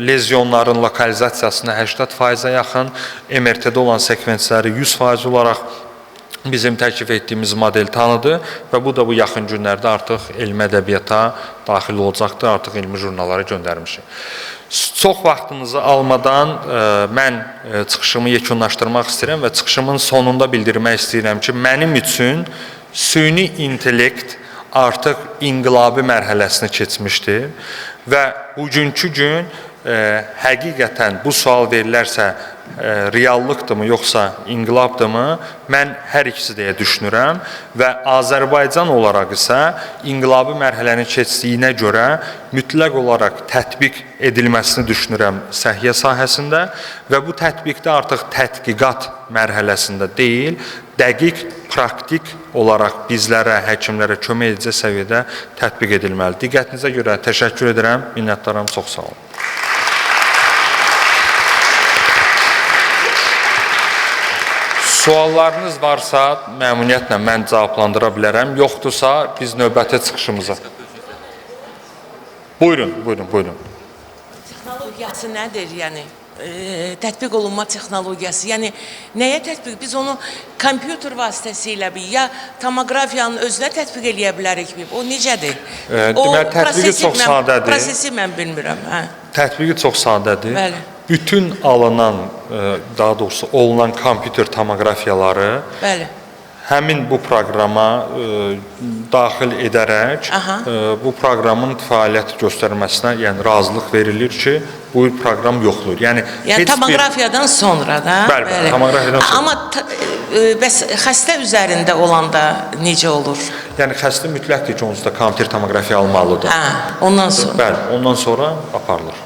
C: lezyonların lokalizasiyasına 80%-ə yaxın, MRT-də olan sekvensləri 100% olaraq bizim təklif etdiyimiz model tanıdı və bu da bu yaxın günlərdə artıq elmi ədəbiyyata daxil olacaqdır, artıq elmi jurnallara göndərmişik. Çox vaxtınızı almadan mən çıxışımı yekunlaşdırmaq istəyirəm və çıxışımın sonunda bildirmək istəyirəm ki, mənim üçün süni intellekt artıq inqilabi mərhələsini keçmişdir və bugünkü gün həqiqətən bu sual verilərsə reallıqdırmı, yoxsa inqilabdırmı, mən hər ikisi deyə düşünürəm və Azərbaycan olaraq isə inqilabi mərhələni keçdiyinə görə mütləq olaraq tətbiq edilməsini düşünürəm səhiyyə sahəsində və bu tətbiqdə artıq tədqiqat mərhələsində deyil, dəqiq, praktik olaraq bizlərə, həkimlərə kömək edəcək səviyyədə tətbiq edilməli. Diqqətinizə görə təşəkkür edirəm, minnətdaram, çox sağ olun. Suallarınız varsa, məmnuniyyətlə mən cavablandıra bilərəm. Yoxdursa, biz növbəti çıxışımıza. Buyurun.
D: Texnologiyası nədir, yəni? Tətbiq olunma texnologiyası, yəni nəyə tətbiq? Biz onu kompüter vasitəsilə ya tomografiyanın özünə tətbiq eləyə bilərik mi? O necədir?
C: Deməli, tətbiqi çox sadədir.
D: Prosesi mən bilmirəm.
C: Tətbiqi çox sadədir.
D: Bəli.
C: Bütün alınan, daha doğrusu olunan kompüter tomografiyaları həmin bu proqrama daxil edərək bu proqramın fəaliyyət göstərməsinə razılıq verilir ki, bu proqram yoxdur. Yəni
D: tomografiyadan sonra da.
C: Bəli, tomografiyadan sonra.
D: Amma bəs xəstə üzərində olanda necə olur?
C: Yəni xəstə mütləqdir ki, onsuz da kompüter tomografiya almalıdır.
D: Ondan sonra.
C: Bəli, ondan sonra aparılır.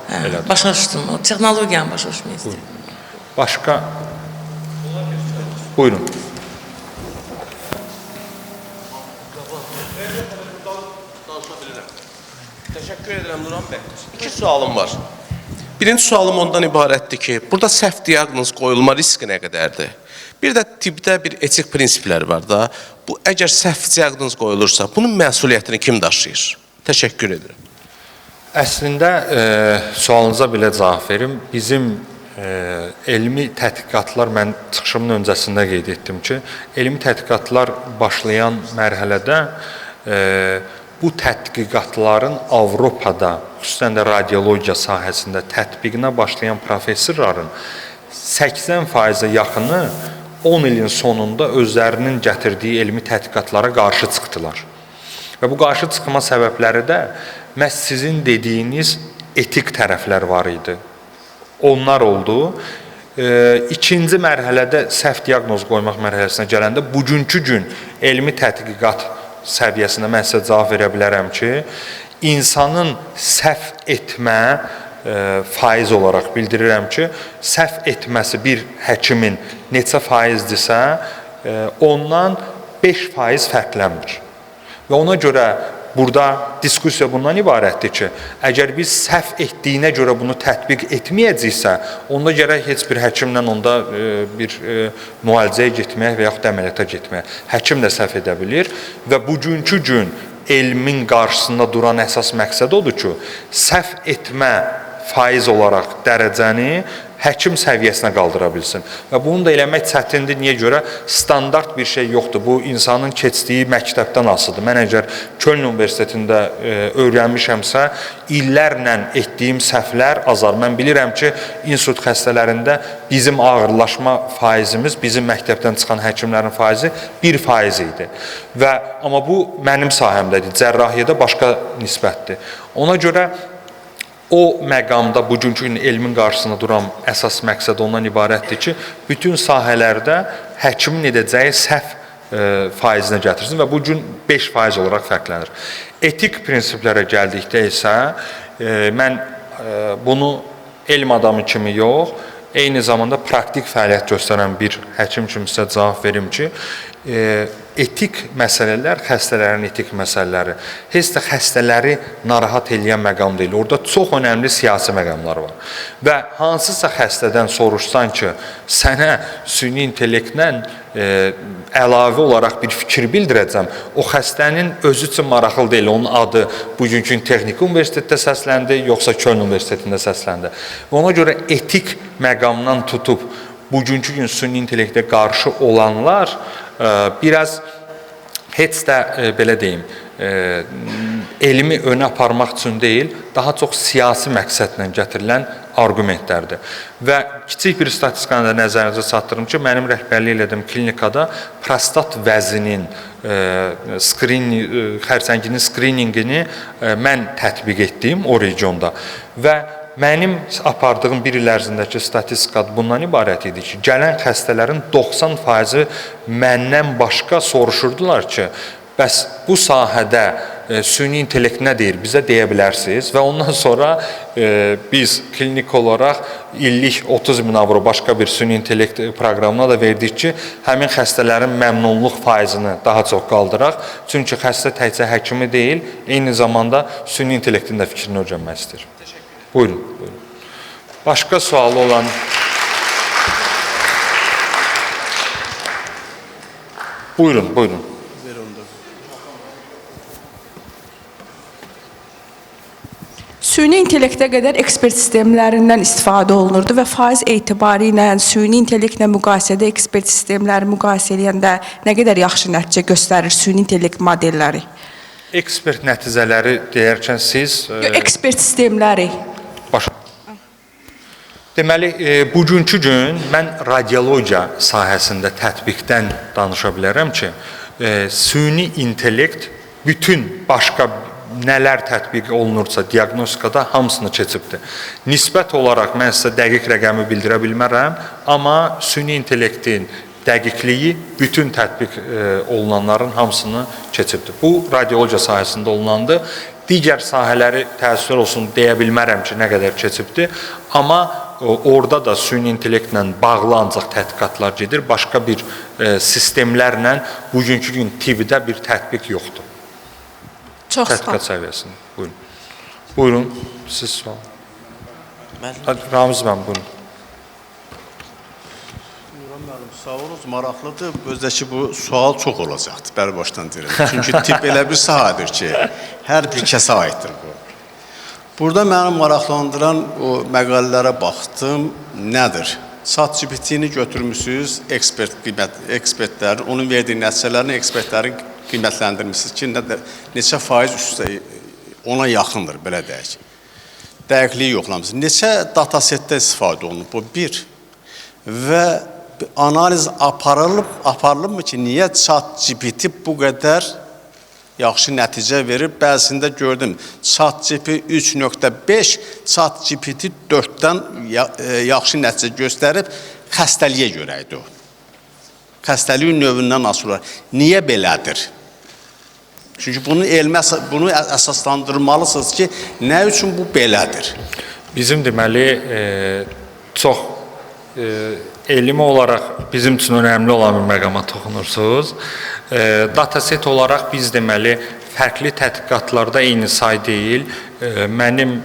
D: Başa düşdüm. Texnologiyanı başa düşmək istəyirəm.
C: Başqa? Buyurun.
E: Təşəkkür edirəm Nuran bəy. İki sualım var. Birinci sualım ondan ibarətdir ki, burada səhv diaqnoz qoyulma riski nə qədərdir? Bir də tibbdə bir etik prinsiplər var da, bu əgər səhv diaqnoz qoyulursa, bunun məsuliyyətini kim daşıyır? Təşəkkür edirəm.
C: Əslində, sualınıza belə cavab verim. Bizim elmi tədqiqatlar, mən çıxışımın öncəsində qeyd etdim ki, elmi tədqiqatlar başlayan mərhələdə bu tədqiqatların Avropada, xüsusən də radiologiya sahəsində tətbiqinə başlayan professorların 80%-ə yaxını 10 ilin sonunda özlərinin gətirdiyi elmi tədqiqatlara qarşı çıxdılar. Və bu qarşı çıxma səbəbləri də məhz sizin dediyiniz etik tərəflər var idi. Onlar oldu. İkinci mərhələdə səhv diaqnoz qoymaq mərhələsinə gələndə bugünkü gün elmi tədqiqat səviyyəsində mən sizə cavab verə bilərəm ki, insanın səhv etmə faiz olaraq bildirirəm ki, səhv etməsi bir həkimin neçə faizdirsə, ondan 5% fərqlənmir. Və ona görə burada diskusiya bundan ibarətdir ki, əgər biz səhv etdiyinə görə bunu tətbiq etməyəcəksə, onda gərək heç bir həkimlə onda bir müalicəyə getmək və yaxud əməliyyata getmək. Həkim də səhv edə bilir və bugünkü gün elmin qarşısında duran əsas məqsəd odur ki, səhv etmə faiz olaraq dərəcəni həkim səviyyəsinə qaldıra bilsin. Və bunu da eləmək çətindir. Niyə görə? Standart bir şey yoxdur. Bu, insanın keçdiyi məktəbdən asılıdır. Mən əgər Köln Universitetində öyrənmişəmsə, illərlə etdiyim səhvlər azar. Mən bilirəm ki, insult xəstələrində bizim ağırlaşma faizimiz, bizim məktəbdən çıxan həkimlərin faizi 1% idi. Amma bu, mənim sahəmdədir. Cərrahiyyədə başqa nisbətdir. Ona görə o məqamda bugünkü gün elmin qarşısında duran əsas məqsəd ondan ibarətdir ki, bütün sahələrdə həkimin edəcəyi səhv faizinə gətirsin və bu gün 5% olaraq fərqlənir. Etik prinsiplərə gəldikdə isə mən bunu elm adamı kimi yox, eyni zamanda praktik fəaliyyət göstərən bir həkim kimi sizə cavab verim ki, etik məsələlər, xəstələrin etik məsələləri, heç də xəstələri narahat eləyən məqam deyil. Orada çox önəmli siyasi məqamlar var. Və hansısa xəstədən soruşsan ki, sənə süni intellektlə əlavə olaraq bir fikir bildirəcəm, o xəstənin özü üçün maraqlı deyil. Onun adı bugünkü Texniki Universitetdə səsləndi, yoxsa Köln Universitetində səsləndi. Və ona görə etik məqamdan tutub bugünkü gün süni intellektə qarşı olanlar biraz heç də belə deyim, elmi önə aparmaq üçün deyil, daha çox siyasi məqsədlə gətirilən arqumentlərdir. Və kiçik bir statistikanı da nəzərinizə çatdırım ki, mənim rəhbərlik elədiyim klinikada prostat vəzinin xərçənginin skriningini mən tətbiq etdim o regionda və mənim apardığım bir il ərzindəki statistika bundan ibarət idi ki, gələn xəstələrin 90%-i məndən başqa soruşurdular ki, bəs bu sahədə süni intellekt nə deyir, bizə deyə bilərsiniz və ondan sonra biz klinik olaraq illik 30.000 avro başqa bir süni intellekt proqramına da verdik ki, həmin xəstələrin məmnunluq faizini daha çox qaldıraq. Çünki xəstə təkcə həkimi deyil, eyni zamanda süni intellektin də fikrini öyrənmək istəyir. Buyurun, buyurun. Başqa sualı olan... Buyurun, buyurun.
F: Süni intellektə qədər ekspert sistemlərindən istifadə olunurdu və faiz etibarı ilə süni intellektlə müqayisədə ekspert sistemləri müqayisə edəndə nə qədər yaxşı nəticə göstərir süni intellekt modelləri?
C: Ekspert nəticələri deyərkən siz...
F: Ekspert sistemləri.
C: Deməli, bugünkü gün mən radiologiya sahəsində tətbiqdən danışa bilərəm ki, süni intellekt bütün başqa nələr tətbiq olunursa diaqnostikada hamısını keçibdir. Nisbət olaraq mən sizə dəqiq rəqəmi bildirə bilmərəm, amma süni intellektin dəqiqliyi bütün tətbiq olunanların hamısını keçibdir. Bu, radiologiya sahəsində olunandır. Digər sahələri təəssüf olsun deyə bilmərəm ki, nə qədər keçibdir, amma orada da süni intellektlə bağlı ancaq tədqiqatlar gedir, başqa bir sistemlərlə bugünkü gün TV-də bir tətbiq yoxdur.
F: Çox sağ olun.
C: Tədqiqat səviyyəsində. Buyurun. Buyurun, siz sual. Ramiz mən, buyurun.
G: Sağ olun, maraqlıdır. Özdəki bu sual çox olacaqdır, bəri başdan deyirəm. Çünki tibb elə bir sahadır ki, hər bir kəsə aiddir bu. Burada mənim maraqlandıran o məqalələrə baxdım, nədir? ChatGPT-ni götürmüsünüz, ekspertlərin, onun verdiyi nəticələrini ekspertlərin qiymətləndirmişsiniz ki, neçə faiz üstə ona yaxındır, belə deyək. Dəqiqliyi yoxlamışsınız. Neçə datasetdə istifadə olunub? Bu bir. Və analiz aparılıbmı ki, niyə ChatGPT bu qədər yaxşı nəticə verir? Bəzisində gördüm, ChatGPT 3.5, ChatGPT 4-dən yaxşı nəticə göstərib, xəstəliyə görə idi o. Xəstəliyin növündən asılı olaraq. Niyə belədir? Çünki bunu əsaslandırmalısınız ki, nə üçün bu belədir?
C: Bizim deməli, çox elmi olaraq bizim üçün önəmli olan bir məqama toxunursunuz. Dataset olaraq biz deməli, fərqli tədqiqatlarda eyni say deyil, mənim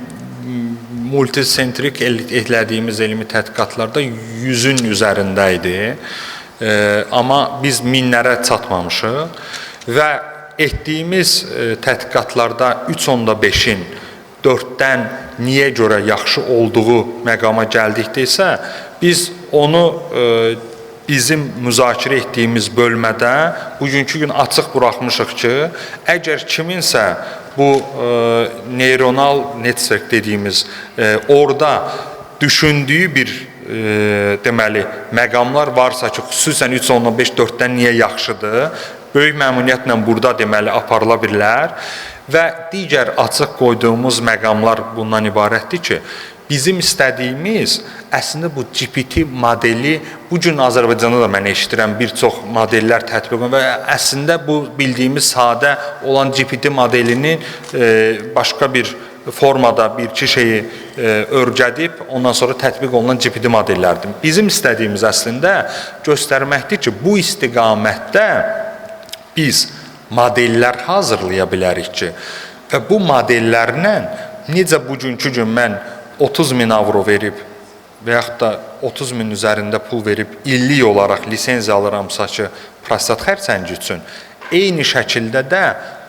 C: multisentrik etdiyimiz elmi tədqiqatlarda 100-ün üzərində idi. Amma biz minlərə çatmamışıq və etdiyimiz tədqiqatlarda 3.5-in 4-dən niyə görə yaxşı olduğu məqama gəldikdə isə biz onu bizim müzakirə etdiyimiz bölmədə bugünkü gün açıq buraxmışıq ki, əgər kiminsə bu neyronal network dediyimiz orada düşündüyü bir deməli məqamlar varsa ki, xüsusən 3.5 4-dən niyə yaxşıdır? Böyük məmnuniyyətlə burada deməli aparıla bilər və digər açıq qoyduğumuz məqamlar bundan ibarətdir ki, bizim istədiyimiz əslində bu GPT modeli bu gün Azərbaycanda da mən eşidirəm bir çox modellər tətbiq olunur və əslində bu bildiyimiz sadə olan GPT modelini başqa bir formada bir-iki şeyi örgədib, ondan sonra tətbiq olunan GPT modellərdir. Bizim istədiyimiz əslində göstərməkdir ki, bu istiqamətdə biz modellər hazırlaya bilərik ki, və bu modellərlə necə bugünkü gün mən 30.000 avro verib və yaxud da 30.000 üzərində pul verib illik olaraq lisenziya alıramsa ki, prostat xərçəngi üçün, eyni şəkildə də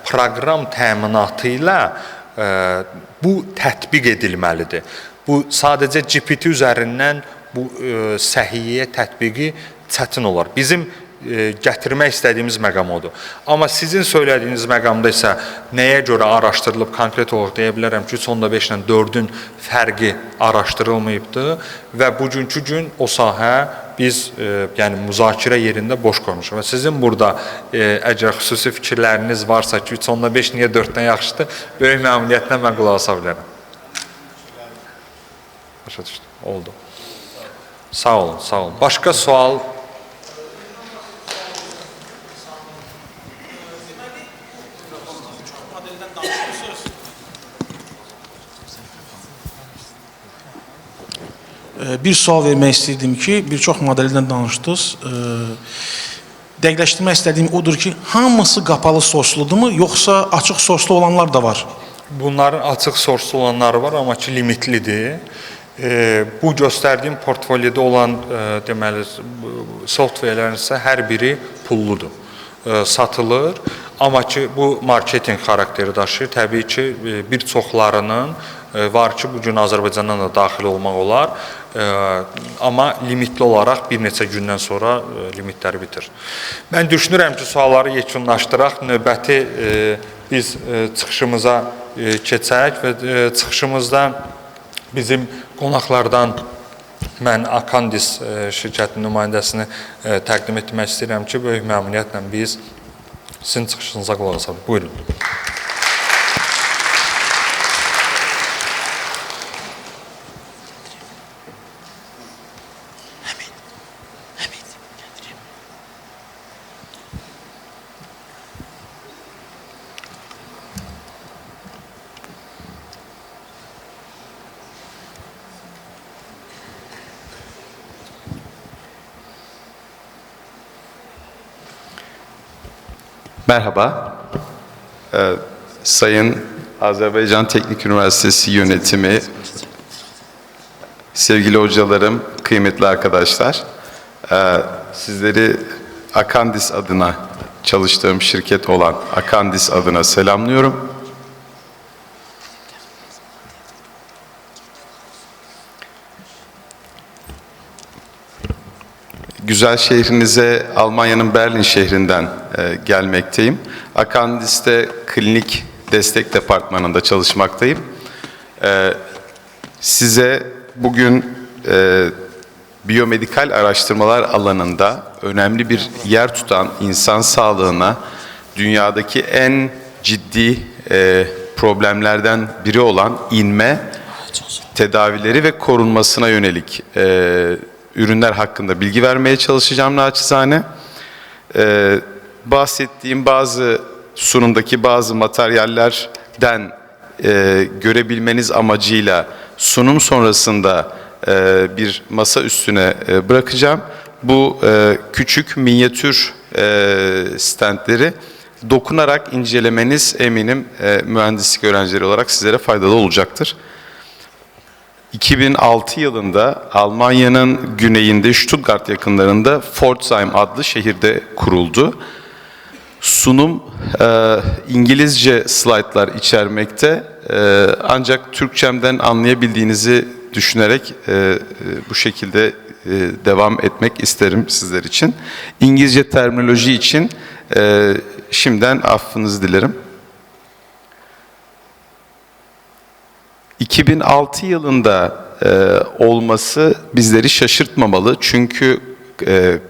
C: proqram təminatı ilə bu tətbiq edilməlidir. Bu sadəcə GPT üzərindən bu səhiyyəyə tətbiqi çətin olar. Bizim gətirmək istədiyimiz məqam odur. Amma sizin söylədiyiniz məqamda isə nəyə görə araşdırılıb konkret olaraq deyə bilərəm ki, 3.5 ilə 4-ün fərqi araşdırılmayıbdı və bugünkü gün o sahə biz yəni müzakirə yerində boş qoymuşuq. Və sizin burada əgər xüsusi fikirləriniz varsa ki, 3.5 niyə 4-dən yaxşıdır, böyük məmnuniyyətlə mən qulaq asa bilərəm. Başa düşdüm. Oldu. Sağ olun, sağ olun. Başqa sual?
H: Bir sual vermək istəyirdim ki, bir çox modeldən danışdınız. Dəqiqləşdirmək istədiyim odur ki, hamısı qapalı source-ludurmu, yoxsa açıq source-lu olanlar da var?
C: Bunların açıq source-lu olanları var, amma ki limitlidir. Bu göstərdiyim portfolyoda olan deməli softverlərin isə hər biri pulludur, satılır. Amma ki bu marketinq xarakteri daşıyır. Təbii ki bir çoxlarının var ki bugün Azərbaycandan da daxil olmaq olar. Amma limitli olaraq bir neçə gündən sonra limitləri bitir. Mən düşünürəm ki sualları yekunlaşdıraq, növbəti biz çıxışımıza keçək və çıxışımızda bizim qonaqlardan mən Akandis şirkətinin nümayəndəsini təqdim etmək istəyirəm ki, böyük məmnuniyyətlə biz sizin çıxışınıza qulaq asaq. Buyurun.
I: Merhaba, Sayın Azerbaycan Teknik Üniversitesi yönetimi, sevgili hocalarım, kıymetli arkadaşlar. Sizleri Akandis adına, çalıştığım şirket olan Akandis adına selamlıyorum. Güzel şehrinize Almanya'nın Berlin şehrinden gelmekteyim. Akandis'te klinik destek departmanında çalışmaktayım. Size bugün biyomedikal araştırmalar alanında önemli bir yer tutan insan sağlığına dünyadaki en ciddi problemlerden biri olan inme, tedavileri ve korunmasına yönelik ürünler hakkında bilgi vermeye çalışacağım naçizane. Bahsettiğim sunumdaki bazı materyallerden görebilmeniz amacıyla sunum sonrasında bir masa üstüne bırakacağım. Bu küçük minyatür stentleri dokunarak incelemeniz eminim mühendislik öğrencileri olarak sizlere faydalı olacaktır. 2006 yılında Almanya'nın güneyinde Stuttgart yakınlarında Pforzheim adlı şehirde kuruldu. Sunum İngilizce slaytlar içermekte ancak Türkçemden anlayabildiğinizi düşünerek bu şekilde devam etmek isterim sizler için. İngilizce terminoloji için şimdiden affınızı dilerim. 2006 yılında olması bizleri şaşırtmamalı. Çünkü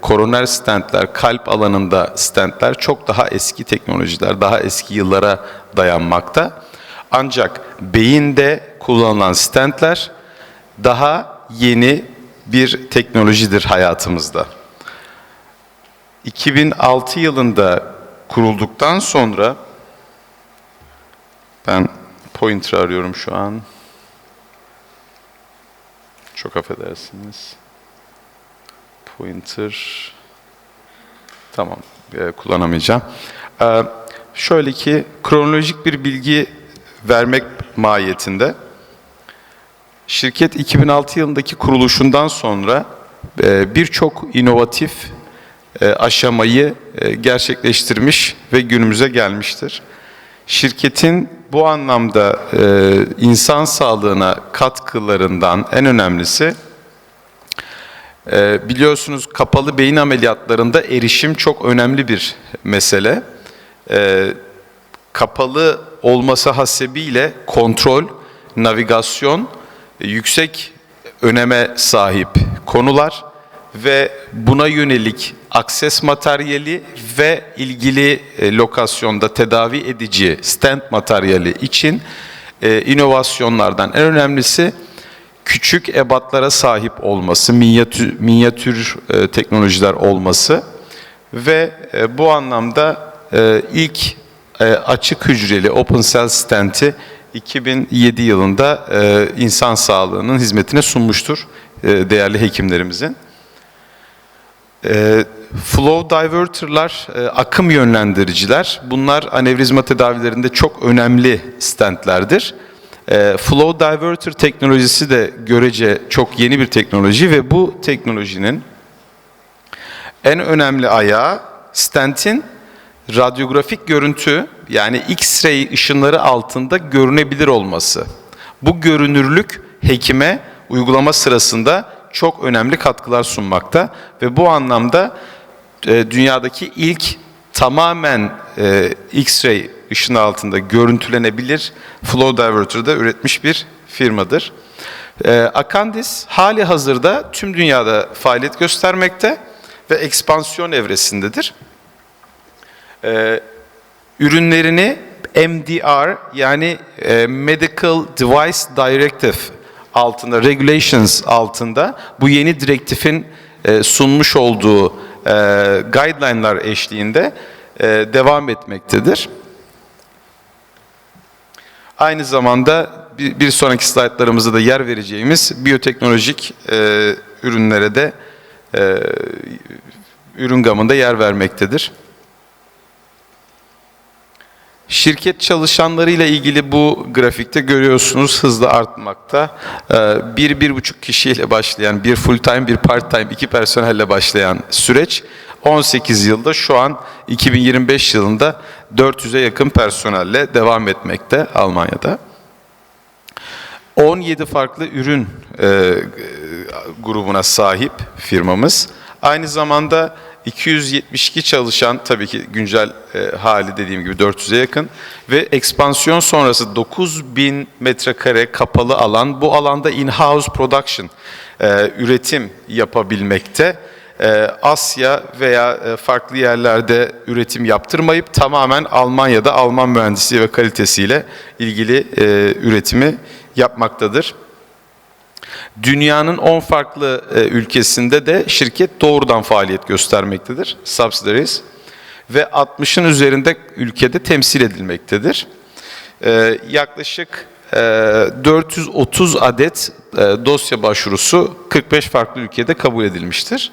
I: koroner stentler, kalp alanında stentler çok daha eski teknolojiler, daha eski yıllara dayanmakta. Ancak beyinde kullanılan stentler daha yeni bir teknolojidir hayatımızda. 2006 yılında kurulduktan sonra, ben pointer arıyorum şu an. Çok affedersiniz. Pointer. Tamam, kullanamayacağım. Şöyle ki, kronolojik bir bilgi vermek mahiyetinde, şirket 2006 yılındaki kuruluşundan sonra birçok inovatif aşamayı gerçekleştirmiş ve günümüze gelmiştir. Şirketin bu anlamda insan sağlığına katkılarından en önemlisi Biliyorsunuz kapalı beyin ameliyatlarında erişim çok önemli bir mesele. Kapalı olması hasebiyle kontrol, navigasyon yüksek öneme sahip konular ve buna yönelik akses materyali ve ilgili lokasyonda tedavi edici stent materyali için inovasyonlardan en önemlisi küçük ebatlara sahip olması, minyatür teknolojiler olması ve bu anlamda ilk açık hücreli open cell stent'i 2007 yılında insan sağlığının hizmetine sunmuştur değerli hekimlerimizin. Flow diverter'lar, akım yönlendiriciler, bunlar anevrizma tedavilerinde çok önemli stentlerdir. Flow diverter teknolojisi de görece çok yeni bir teknoloji ve bu teknolojinin en önemli ayağı stentin radyografik görüntü, yani X-ray ışınları altında görünebilir olması. Bu görünürlük hekime uygulama sırasında çok önemli katkılar sunmakta ve bu anlamda dünyadaki ilk tamamen X-ray ışını altında görüntülenebilir flow diverter'da üretmiş bir firmadır. Akandis hali hazırda tüm dünyada faaliyet göstermekte ve ekspansiyon evresindedir. Ürünlerini MDR yani Medical Device Directive altında, regulations altında bu yeni direktifin sunmuş olduğu guideline'lar eşliğinde devam etmektedir. Aynı zamanda bir sonraki slaytlarımızda da yer vereceğimiz biyoteknolojik ürünlere de ürün gamında yer vermektedir. Şirket çalışanlarıyla ilgili bu grafikte görüyorsunuz hızla artmakta. 1-1,5 kişiyle başlayan, bir full time, bir part time, 2 personelle başlayan süreç 18 yılda şu an 2025 yılında 400'e yakın personelle devam etmekte Almanya'da. 17 farklı ürün grubuna sahip firmamız. Aynı zamanda 272 çalışan, tabii ki güncel hali dediğim gibi 400'e yakın ve ekspansiyon sonrası 9000 metrekare kapalı alan, bu alanda in-house production, üretim yapabilmekte. Asya veya farklı yerlerde üretim yaptırmayıp tamamen Almanya'da Alman mühendisliği ve kalitesiyle ilgili üretimi yapmaktadır. Dünyanın 10 farklı ülkesinde de şirket doğrudan faaliyet göstermektedir, subsidiaries, ve 60'ın üzerinde ülkede temsil edilmektedir. Yaklaşık 430 adet dosya başvurusu 45 farklı ülkede kabul edilmiştir.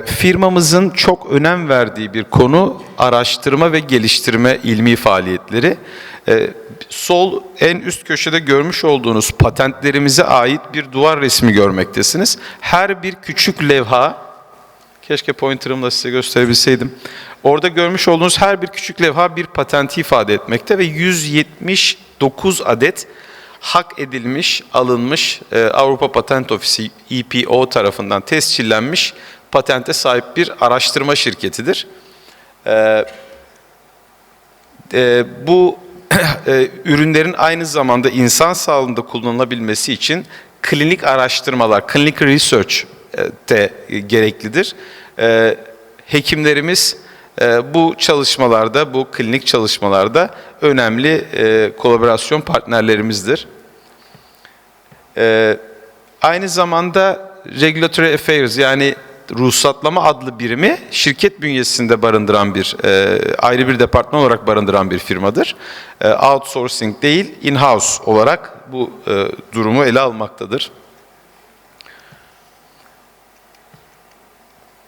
I: Firmamızın çok önem verdiği bir konu araştırma ve geliştirme ilmi faaliyetleri. Sol en üst köşede görmüş olduğunuz patentlerimize ait bir duvar resmi görmektesiniz. Her bir küçük levha, keşke pointerımla size gösterebilseydim. Orada görmüş olduğunuz her bir küçük levha bir patenti ifade etmekte ve 179 adet hak edilmiş, alınmış Avrupa Patent Ofisi EPO tarafından tescillenmiş patente sahip bir araştırma şirketidir. Bu ürünlerin aynı zamanda insan sağlığında kullanılabilmesi için klinik araştırmalar, clinical research de gereklidir. Hekimlerimiz bu çalışmalarda, bu klinik çalışmalarda önemli kolaborasyon partnerlerimizdir. Aynı zamanda Regulatory Affairs, yani ruhsatlama adlı birimi şirket bünyesinde barındıran bir, ayrı bir departman olarak barındıran bir firmadır. Outsourcing değil, in-house olarak bu durumu ele almaktadır.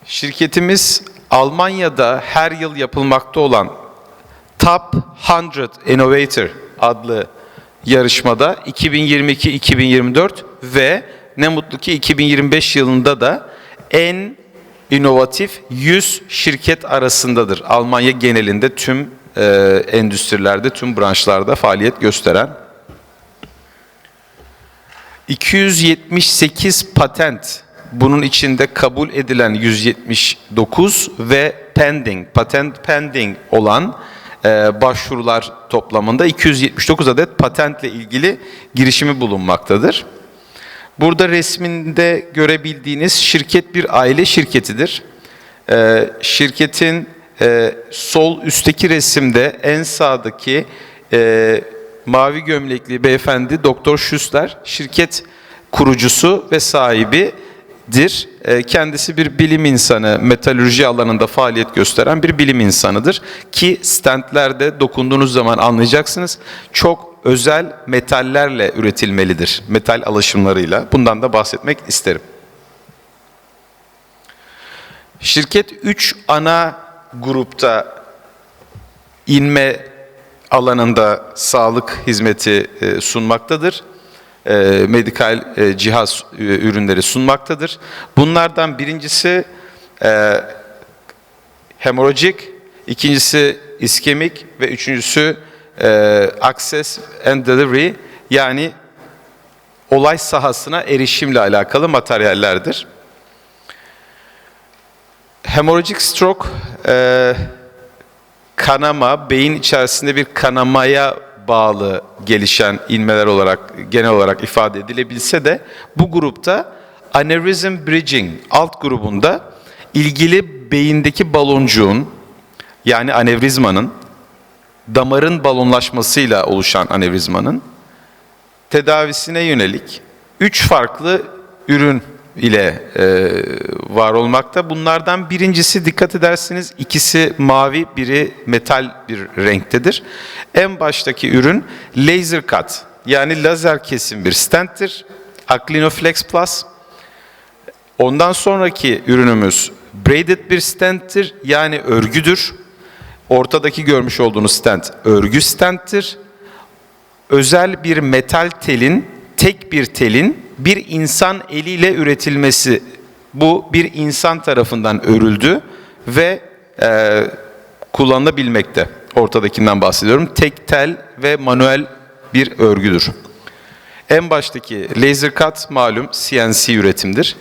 I: Şirketimiz Almanya'da her yıl yapılmakta olan Top 100 Innovator adlı yarışmada 2022-2024 ve ne mutlu ki 2025 yılında da en inovatif 100 şirket arasındadır. Almanya genelinde tüm endüstrilerde, tüm branşlarda faaliyet gösteren. 278 patent, bunun içinde kabul edilen 179 ve patent pending olan başvurular toplamında 279 adet patentle ilgili girişimi bulunmaktadır. Burada resminde görebildiğiniz şirket bir aile şirketidir. Şirketin sol üstteki resimde en sağdaki mavi gömlekli beyefendi Doktor Schuster, şirket kurucusu ve sahibidir. Kendisi bir bilim insanı, metalürji alanında faaliyet gösteren bir bilim insanıdır. Ki standlerde dokunduğunuz zaman anlayacaksınız, çok özel metallerle üretilmelidir. Metal alaşımlarıyla. Bundan da bahsetmek isterim. Şirket 3 ana grupta inme alanında sağlık hizmeti sunmaktadır. Medikal cihaz ürünleri sunmaktadır. Bunlardan birincisi hemorajik, ikincisi iskemik ve üçüncüsü access and delivery, yani olay sahasına erişimle alakalı materyallerdir. Hemorrhagic stroke kanama, beyin içerisinde bir kanamaya bağlı gelişen inmeler olarak genel olarak ifade edilebilse de bu grupta aneurysm bridging alt grubunda ilgili beyindeki baloncuğun, yani anevrizmanın, damarın balonlaşmasıyla oluşan anevrizmanın tedavisine yönelik 3 farklı ürün ile var olmakta. Bunlardan birincisi, dikkat edersiniz, ikisi mavi, biri metal bir renktedir. En baştaki ürün laser cut, yani lazer kesim bir stenttir. Aclinoflex Plus. Ondan sonraki ürünümüz braided bir stenttir, yani örgüdür. Ortadaki görmüş olduğunuz stent örgü stenttir. Özel bir metal telin, tek bir telin bir insan eliyle üretilmesi. Bu bir insan tarafından örüldü ve kullanılabilmekte. Ortadakinden bahsediyorum. Tek tel ve manuel bir örgüdür. En baştaki laser cut malum CNC üretimdir.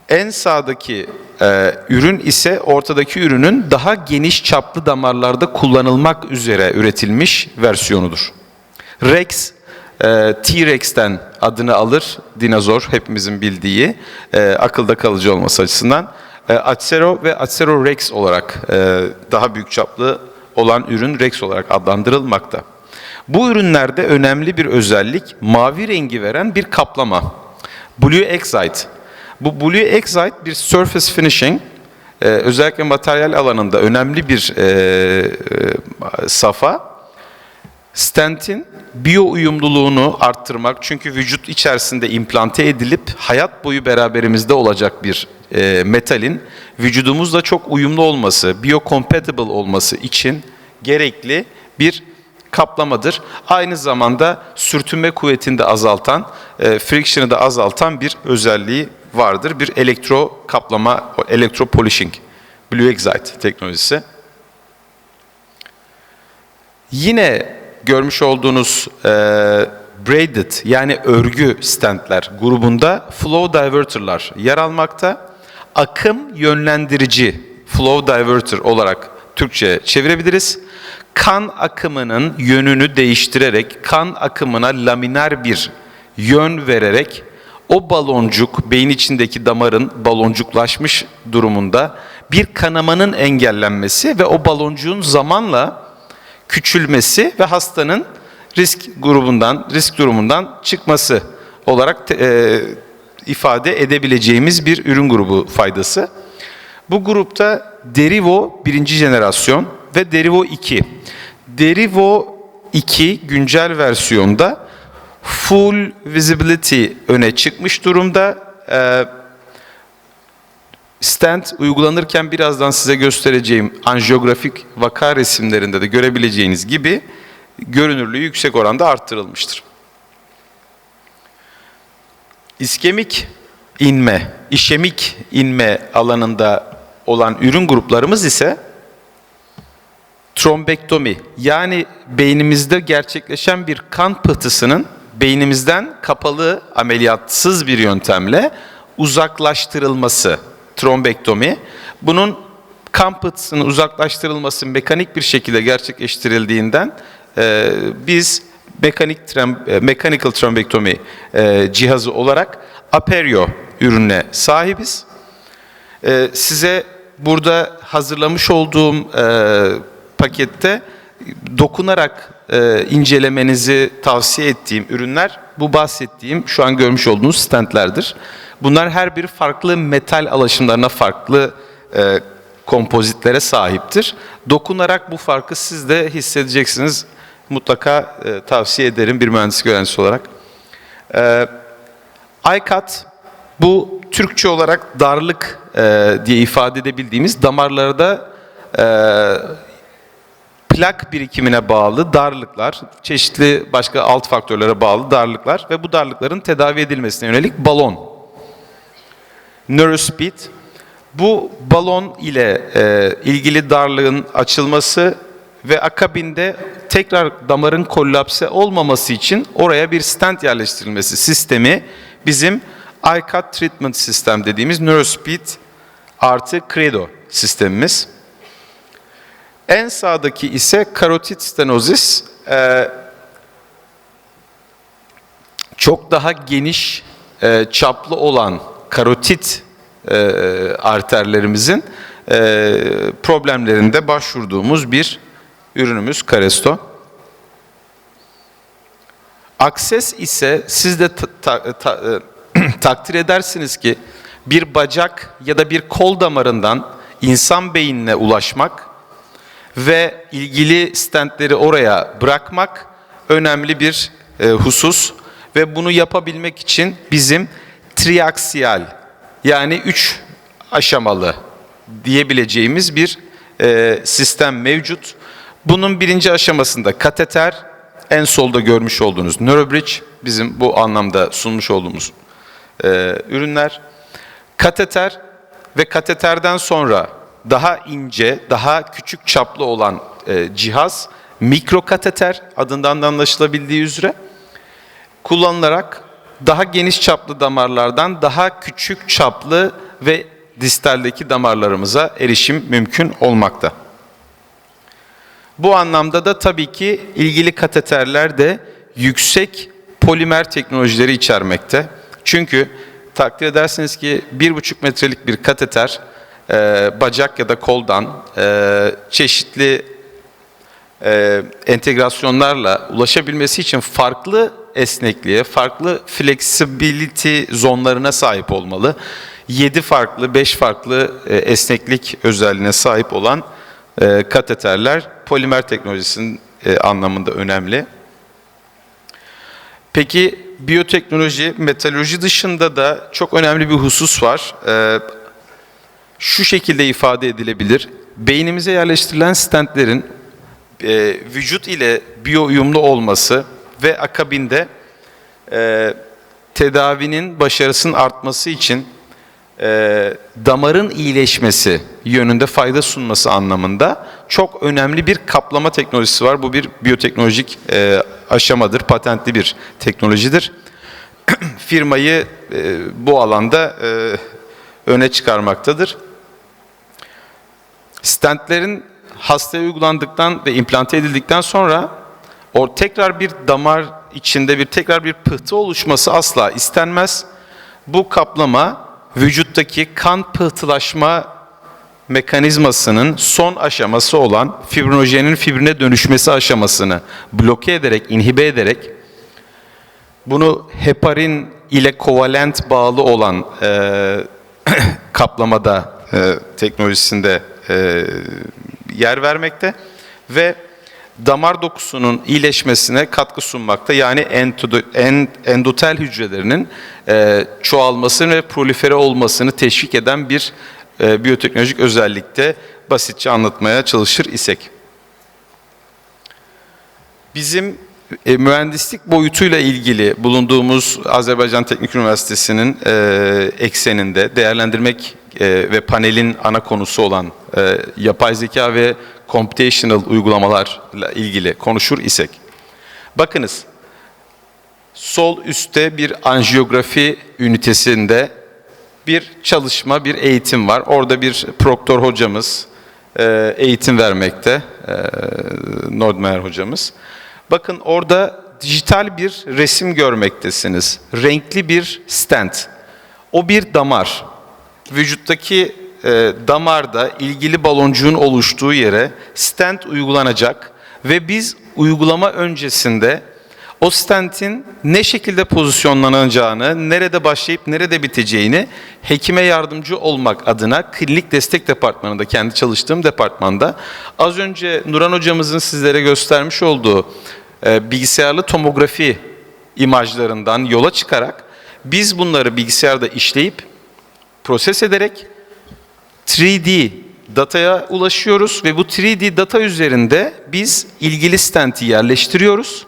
I: En sağdaki ürün ise ortadaki ürünün daha geniş çaplı damarlarda kullanılmak üzere üretilmiş versiyonudur. Rex, T-Rex'ten adını alır, dinozor hepimizin bildiği, akılda kalıcı olması açısından. Acero ve Acero Rex olarak daha büyük çaplı olan ürün Rex olarak adlandırılmakta. Bu ürünlerde önemli bir özellik, mavi rengi veren bir kaplama. Blue Excite. Bu Blue Excite bir surface finishing, özellikle materyal alanında önemli bir safa. Stentin biyo uyumluluğunu arttırmak, çünkü vücut içerisinde implante edilip hayat boyu beraberimizde olacak bir metalin vücudumuzla çok uyumlu olması, biocompatible olması için gerekli bir kaplamadır. Aynı zamanda sürtünme kuvvetini de azaltan, friction'ı da azaltan bir özelliği vardır. Bir elektro kaplama, elektro polishing, Blue Excite teknolojisi. Yine görmüş olduğunuz braided, yani örgü stentler grubunda flow diverter'lar yer almakta. Akım yönlendirici, flow diverter olarak Türkçe çevirebiliriz. Kan akımının yönünü değiştirerek, kan akımına laminer bir yön vererek o baloncuk, beyin içindeki damarın baloncuklaşmış durumunda bir kanamanın engellenmesi ve o baloncuğun zamanla küçülmesi ve hastanın risk durumundan çıkması olarak ifade edebileceğimiz bir ürün grubu faydası. Bu grupta Derivo 1. jenerasyon ve Derivo 2. Derivo 2 güncel versiyonda full visibility öne çıkmış durumda. Stent uygulanırken birazdan size göstereceğim anjiyografik vaka resimlerinde de görebileceğiniz gibi görünürlüğü yüksek oranda arttırılmıştır. İskemik inme, işemik inme alanında olan ürün gruplarımız ise trombektomi, yani beynimizde gerçekleşen bir kan pıhtısının beynimizden kapalı ameliyatsız bir yöntemle uzaklaştırılması, trombektomi. Bunun kan pıhtısının uzaklaştırılması mekanik bir şekilde gerçekleştirildiğinden biz mechanical trombektomi cihazı olarak Aperio ürününe sahibiz. Size burada hazırlamış olduğum pakette dokunarak incelemenizi tavsiye ettiğim ürünler bu bahsettiğim şu an görmüş olduğunuz stentlerdir. Bunlar her biri farklı metal alaşımlarına, farklı kompozitlere sahiptir. Dokunarak bu farkı siz de hissedeceksiniz. Mutlaka tavsiye ederim bir mühendislik öğrencisi olarak. iCut bu Türkçe olarak darlık diye ifade edebildiğimiz damarlarda plak birikimine bağlı darlıklar, çeşitli başka alt faktörlere bağlı darlıklar ve bu darlıkların tedavi edilmesine yönelik balon. Neurospeed, bu balon ile ilgili darlığın açılması ve akabinde tekrar damarın kollapse olmaması için oraya bir stent yerleştirilmesi sistemi bizim iCut Treatment System dediğimiz Neurospeed artı Credo sistemimiz. En sağdaki ise karotit stenozis, çok daha geniş çaplı olan karotit arterlerimizin problemlerinde başvurduğumuz bir ürünümüz Caresto. Access ise siz de takdir edersiniz ki bir bacak ya da bir kol damarından insan beynine ulaşmak ve ilgili stentleri oraya bırakmak önemli bir husus ve bunu yapabilmek için bizim triaksiyal yani 3 aşamalı diyebileceğimiz bir sistem mevcut. Bunun birinci aşamasında kateter, en solda görmüş olduğunuz NeuroBridge, bizim bu anlamda sunmuş olduğumuz ürünler. Kateter ve kateterden sonra daha ince, daha küçük çaplı olan cihaz, mikrokateter adından da anlaşılabildiği üzere kullanılarak daha geniş çaplı damarlardan daha küçük çaplı ve distaldeki damarlarımıza erişim mümkün olmakta. Bu anlamda da tabii ki ilgili kateterler de yüksek polimer teknolojileri içermekte. Çünkü takdir edersiniz ki 1,5 metrelik bir kateter bacak ya da koldan çeşitli entegrasyonlarla ulaşabilmesi için farklı esnekliğe, farklı flexibility zonlarına sahip olmalı. 7 farklı, 5 farklı esneklik özelliğine sahip olan kateterler polimer teknolojisinin anlamında önemli. Peki biyoteknoloji, metalurji dışında da çok önemli bir husus var. Şu şekilde ifade edilebilir. Beynimize yerleştirilen stentlerin vücut ile biyo uyumlu olması ve akabinde tedavinin başarısının artması için damarın iyileşmesi yönünde fayda sunması anlamında çok önemli bir kaplama teknolojisi var. Bu bir biyoteknolojik aşamadır, patentli bir teknolojidir. Firmayı bu alanda öne çıkarmaktadır. Stentlerin hastaya uygulandıktan ve implante edildikten sonra tekrar bir damar içinde tekrar bir pıhtı oluşması asla istenmez. Bu kaplama vücuttaki kan pıhtılaşma mekanizmasının son aşaması olan fibrinojenin fibrine dönüşmesi aşamasını bloke ederek, inhibe ederek bunu heparin ile kovalent bağlı olan kaplamada teknolojisinde yer vermekte ve damar dokusunun iyileşmesine katkı sunmakta. Yani endotel hücrelerinin çoğalmasını ve prolifere olmasını teşvik eden bir biyoteknolojik özellikte basitçe anlatmaya çalışır isek. Bizim mühendislik boyutuyla ilgili bulunduğumuz Azerbaycan Teknik Üniversitesi'nin ekseninde değerlendirmek ve panelin ana konusu olan yapay zeka ve computational uygulamalarla ilgili konuşur isek. Bakınız, Sol üstte bir anjiyografi ünitesinde bir çalışma, bir eğitim var. Orada bir proktör hocamız eğitim vermekte, Nordmeyer hocamız. Bakın orada dijital bir resim görmektesiniz. Renkli bir stent. O bir damar. Vücuttaki damarda ilgili baloncuğun oluştuğu yere stent uygulanacak ve biz uygulama öncesinde o stentin ne şekilde pozisyonlanacağını, nerede başlayıp nerede biteceğini hekime yardımcı olmak adına klinik destek departmanında, kendi çalıştığım departmanda az önce Nuran hocamızın sizlere göstermiş olduğu bilgisayarlı tomografi imajlarından yola çıkarak biz bunları bilgisayarda işleyip, proses ederek 3D dataya ulaşıyoruz ve bu 3D data üzerinde biz ilgili stenti yerleştiriyoruz.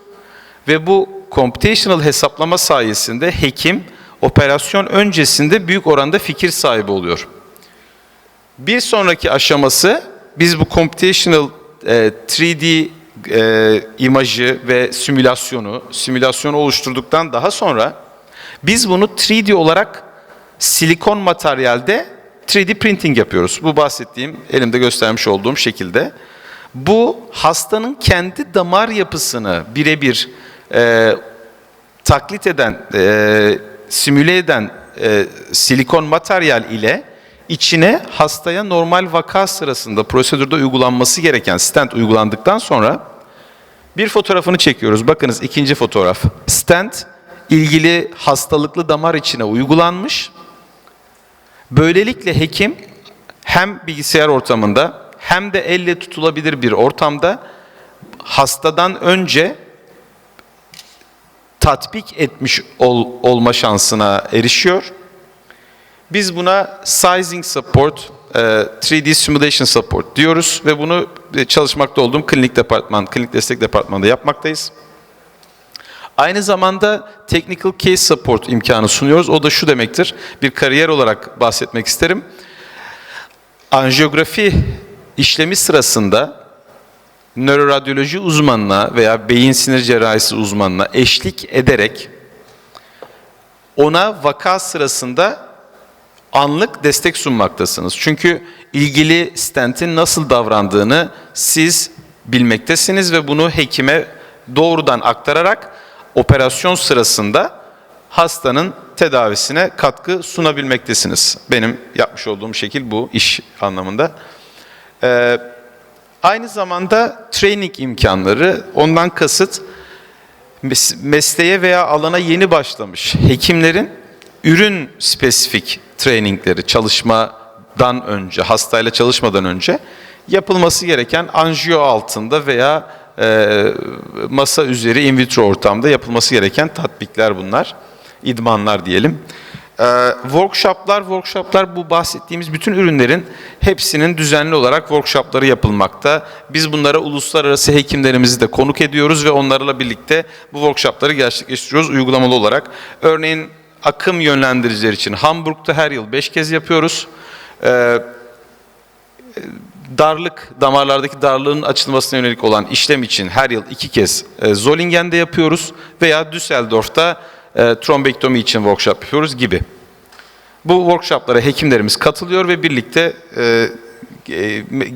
I: Ve bu computational hesaplama sayesinde hekim operasyon öncesinde büyük oranda fikir sahibi oluyor. Bir sonraki aşaması biz bu computational 3D imajı ve simülasyonu oluşturduktan daha sonra biz bunu 3D olarak silikon materyalde 3D printing yapıyoruz. Bu bahsettiğim, elimde göstermiş olduğum şekilde. Bu hastanın kendi damar yapısını birebir taklit eden, simüle eden silikon materyal ile içine hastaya normal vaka sırasında prosedürde uygulanması gereken stent uygulandıktan sonra bir fotoğrafını çekiyoruz. Bakınız ikinci fotoğraf. Stent ilgili hastalıklı damar içine uygulanmış. Böylelikle hekim hem bilgisayar ortamında hem de elle tutulabilir bir ortamda hastadan önce tatbik etmiş olma şansına erişiyor. Biz buna sizing support, 3D simulation support diyoruz ve bunu çalışmakta olduğum klinik destek departmanında yapmaktayız. Aynı zamanda technical case support imkanı sunuyoruz. O da şu demektir, bir kariyer olarak bahsetmek isterim. Anjiyografi işlemi sırasında nöroradyoloji uzmanına veya beyin sinir cerrahisi uzmanına eşlik ederek ona vaka sırasında anlık destek sunmaktasınız. Çünkü ilgili stentin nasıl davrandığını siz bilmektesiniz ve bunu hekime doğrudan aktararak operasyon sırasında hastanın tedavisine katkı sunabilmektesiniz. Benim yapmış olduğum şekil bu iş anlamında. Aynı zamanda training imkanları, ondan kasıt mesleğe veya alana yeni başlamış hekimlerin ürün spesifik trainingleri çalışmadan önce, hastayla çalışmadan önce yapılması gereken anjiyo altında veya masa üzeri in vitro ortamda yapılması gereken tatbikler bunlar, idmanlar diyelim. Workshoplar bu bahsettiğimiz bütün ürünlerin hepsinin düzenli olarak workshopları yapılmakta. Biz bunlara uluslararası hekimlerimizi de konuk ediyoruz ve onlarla birlikte bu workshopları gerçekleştiriyoruz uygulamalı olarak. Örneğin akım yönlendiriciler için Hamburg'da her yıl 5 kez yapıyoruz. Damarlardaki darlığın açılmasına yönelik olan işlem için her yıl 2 kez Zollingen'de yapıyoruz veya Düsseldorf'ta trombektomi için workshop yapıyoruz gibi. Bu workshoplara hekimlerimiz katılıyor ve birlikte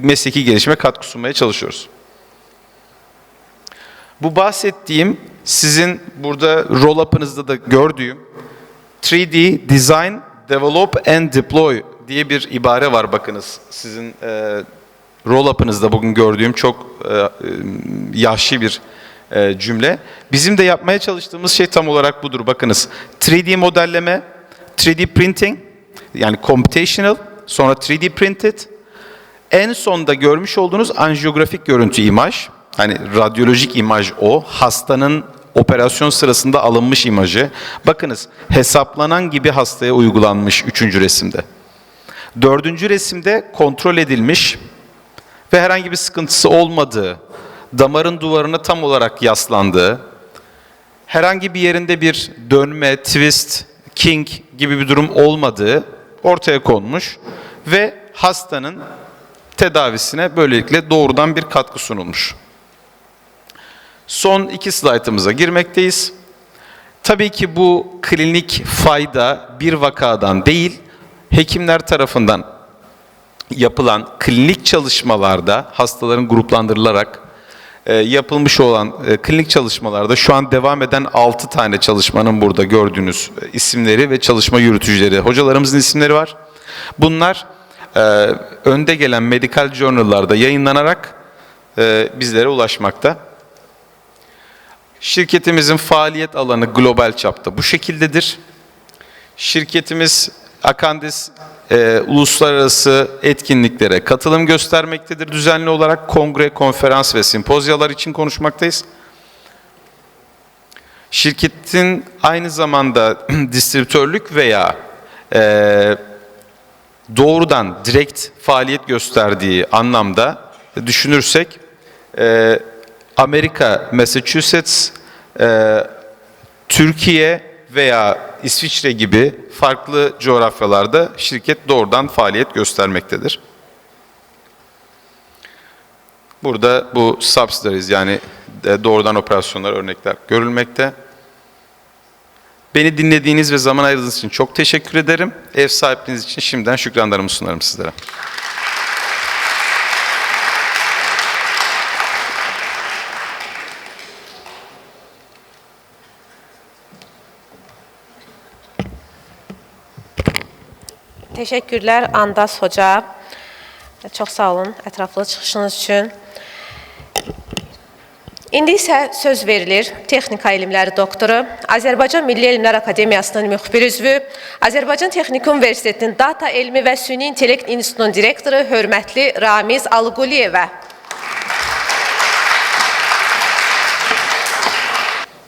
I: mesleki gelişime katkı sunmaya çalışıyoruz. Bu bahsettiğim sizin burada roll-up'ınızda da gördüğüm 3D Design, Develop and Deploy diye bir ibare var bakınız. Sizin roll-up'ınızda bugün gördüğüm çok yahşi bir cümle. Bizim de yapmaya çalıştığımız şey tam olarak budur. Bakınız 3D modelleme, 3D printing yani computational, sonra 3D printed, en sonda görmüş olduğunuz anjiyografik görüntü imaj, hani radyolojik imaj o, hastanın operasyon sırasında alınmış imajı. Bakınız hesaplanan gibi hastaya uygulanmış 3. resimde. 4. resimde kontrol edilmiş ve herhangi bir sıkıntısı olmadığı, damarın duvarına tam olarak yaslandığı, herhangi bir yerinde bir dönme, twist, kink gibi bir durum olmadığı ortaya konmuş ve hastanın tedavisine böylelikle doğrudan bir katkı sunulmuş. Son 2 slaytımıza girmekteyiz. Tabii ki bu klinik fayda bir vakadan değil, hekimler tarafından yapılan klinik çalışmalarda hastaların gruplandırılarak yapılmış olan klinik çalışmalarda şu an devam eden 6 tane çalışmanın burada gördüğünüz isimleri ve çalışma yürütücüleri, hocalarımızın isimleri var. Bunlar önde gelen medical journal'larda yayınlanarak bizlere ulaşmakta. Şirketimizin faaliyet alanı global çapta bu şekildedir. Şirketimiz Akandis uluslararası etkinliklere katılım göstermektedir. Düzenli olarak kongre, konferans ve simpozyalar için konuşmaktayız. Şirketin aynı zamanda distribütörlük veya doğrudan direkt faaliyet gösterdiği anlamda düşünürsek Amerika, Massachusetts, Türkiye veya İsviçre gibi farklı coğrafyalarda şirket doğrudan faaliyet göstermektedir. Burada bu subsidiaries yani doğrudan operasyonlar örnekler görülmekte. Beni dinlediğiniz ve zaman ayırdığınız için çok teşekkür ederim. Ev sahipliğiniz için şimdiden şükranlarımı sunarım sizlere.
A: Teşekkürlər Andas Hoca. Çox sağ olun ətraflı çıxışınız üçün. İndi isə söz verilir Texnika elmləri doktoru, Azərbaycan Milli Elmlər Akademiyasının müxbir üzvü, Azərbaycan Texniki Universitetinin Data Elmi və Süni İntellekt İnstitutunun direktoru hörmətli Ramiz Alıquliyevə.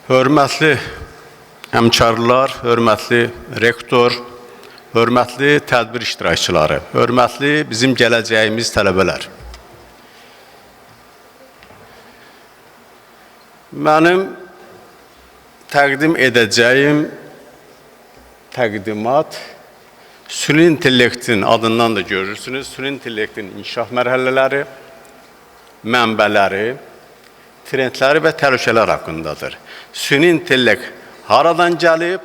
G: Hörmətli həmkarlar, hörmətli rektor, hörmətli tədbir iştirakçıları, hörmətli bizim gələcəyimiz tələbələr. Mənim təqdim edəcəyim təqdimat süni intellektin adından da görürsünüz. Süni intellektin inkişaf mərhələləri, mənbələri, trendləri və təhlükələr haqqındadır. Süni intellekt haradan gəlib,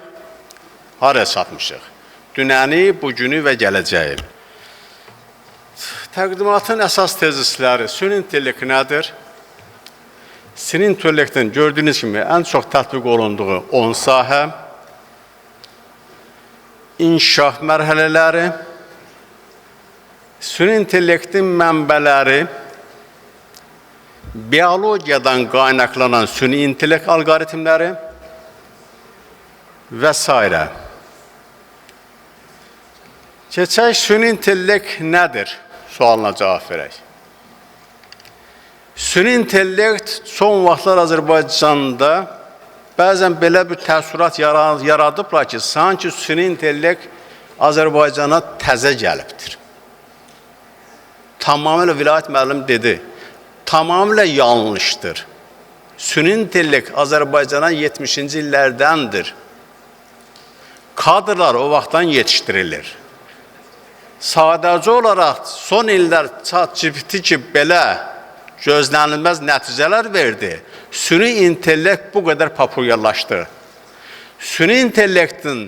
G: haraya çatmışıq? Dünəni, bugünü və gələcəyi. Təqdimatın əsas tezisləri, süni intellekt nədir? Süni intellektin gördüyünüz kimi ən çox tətbiq olunduğu 10 sahə, inkişaf mərhələləri, süni intellektin mənbələri, biologiyadan qaynaqlanan süni intellekt alqoritmləri və s. Keçək süni intellekt nədir? Sualına cavab verək. Süni intellekt son vaxtlar Azərbaycanda bəzən belə bir təəssürat yaradıblar ki, sanki süni intellekt Azərbaycana təzə gəlibdir. Tamamilə vilayət müəllim dedi, tamamilə yanlışdır. Süni intellekt Azərbaycana 70-ci illərdəndir. Kadrlar o vaxtdan yetişdirilir. Sadəcə olaraq son illər ChatGPT ki, belə gözlənilməz nəticələr verdi. Süni intellekt bu qədər populyarlaşdı. Süni intellektin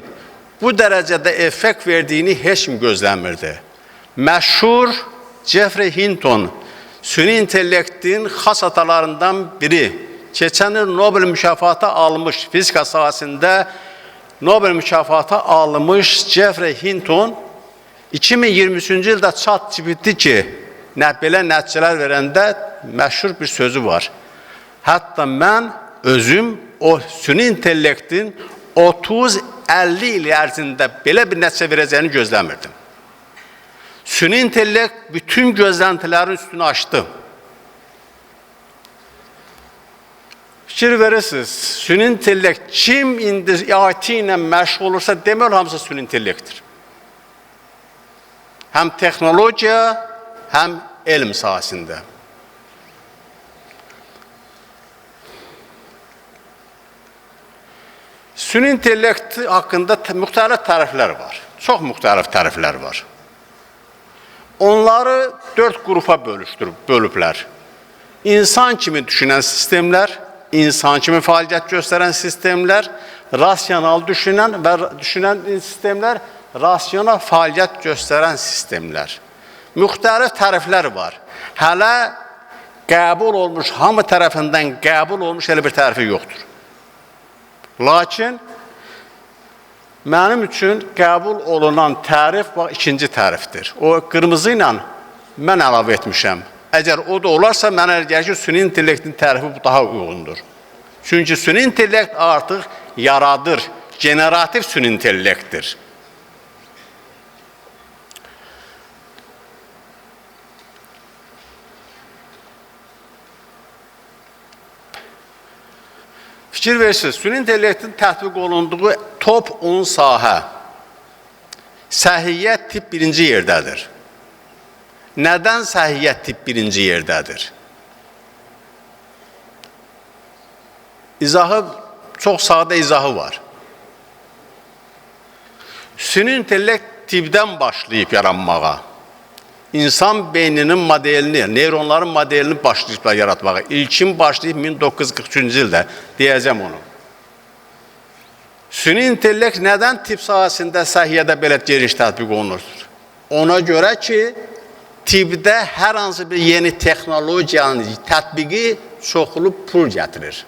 G: bu dərəcədə effekt verdiyini heç kim gözləmirdi. Məşhur Jeffrey Hinton, süni intellektin xas atalarından biri, keçən il Nobel mükafatı almış, fizika sahəsində Nobel mükafatı almış Jeffrey Hinton, 2023-cü ildə ChatGPT ki, belə nəticələr verəndə məşhur bir sözü var. Hətta mən özüm o süni intellektin 30-50 il ərzində belə bir nəticə verəcəyini gözləmirdim. Süni intellekt bütün gözləntilərin üstünü açdı. Fikir verirsiniz, süni intellekt kim indi IT ilə məşğul olursa deməli hamısı süni intellektdir. Həm texnologiya, həm elm sahəsində. Süni intellekt haqqında müxtəlif təriflər var. Çox müxtəlif təriflər var. Onları 4 qrupa bölüblər. İnsan kimi düşünən sistemlər, insan kimi fəaliyyət göstərən sistemlər, rasional düşünən və düşünən sistemlər, rasional fəaliyyət göstərən sistemlər. Müxtəlif təriflər var. Hələ qəbul olmuş, hamı tərəfindən qəbul olmuş elə bir tərifi yoxdur. Lakin mənim üçün qəbul olunan tərif ikinci tərifdir. O qırmızı ilə mən əlavə etmişəm. Əgər o da olarsa, mənə elə gəlir ki, süni intellektin tərifi daha uyğundur. Çünki süni intellekt artıq yaradır, generativ süni intellektdir. Fikir verirsiniz, süni intellektin tətbiq olunduğu top 10 sahə, səhiyyət tip birinci yerdədir. Nədən səhiyyət tip birinci yerdədir? İzahı, çox sadə izahı var. Süni intellekt tipdən başlayıb yaranmağa. İnsan beyninin modelini, neyronların modelini başlayıblar yaratmağa. İlkin başlayıb 1943-cü ildə, deyəcəm onu. Süni intellekt nədən tip sahəsində səhiyyədə belə geniş tətbiq olunur? Ona görə ki, tipdə hər hansı bir yeni texnologiyanın tətbiqi çoxlu pul gətirir.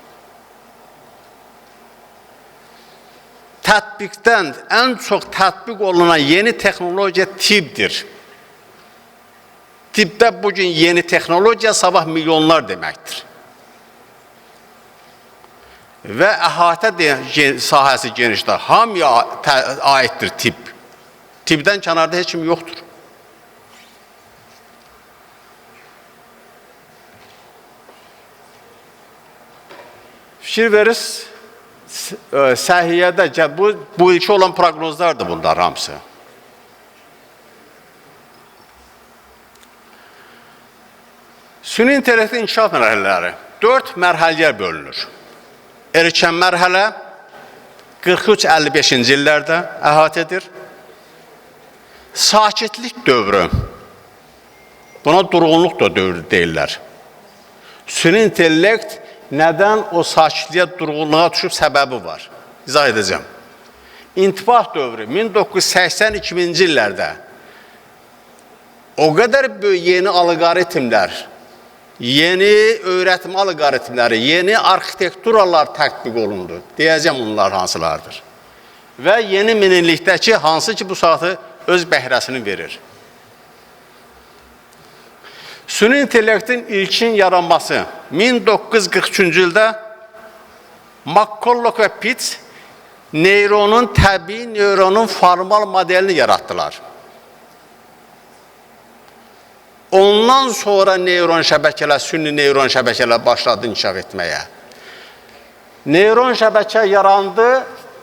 G: Tətbiqdən ən çox tətbiq olunan yeni texnologiya tipdir. Tipdə bugün yeni texnologiya sabah milyonlar deməkdir. Və əhatə sahəsi genişdir. Hamıya aiddir tip. Tipdən kənarda heç kim yoxdur. Fikir verirsiniz, səhiyyədə, bu ilki olan proqnozlardır bunlar hamısı. Süni intellektin inkişaf mərhələləri 4 mərhələyə bölünür. Erkən mərhələ 43-55-ci illərdə əhatə edir. Sakitlik dövrü, buna durğunluq da dövrü deyirlər. Süni intellekt nədən o sakitliyə, durğunluğa düşüb səbəbi var. İzah edəcəm. İntibah dövrü 1980-2000-ci illərdə o qədər böyük yeni alqoritmlər, yeni öyrətmə alqoritmləri, yeni arxitekturalar tətbiq olundu. Deyəcəm onlar hansılardır. Və yeni minillikdəki hansı ki bu saatı öz bəhrəsini verir. Süni intellektin ilkin yaranması 1943-cü ildə McCulloch və Pitts təbii neyronun formal modelini yaratdılar. Ondan sonra neyron şəbəkələr, süni neyron şəbəkələr başladı inkişaf etməyə. Neyron şəbəkə yarandı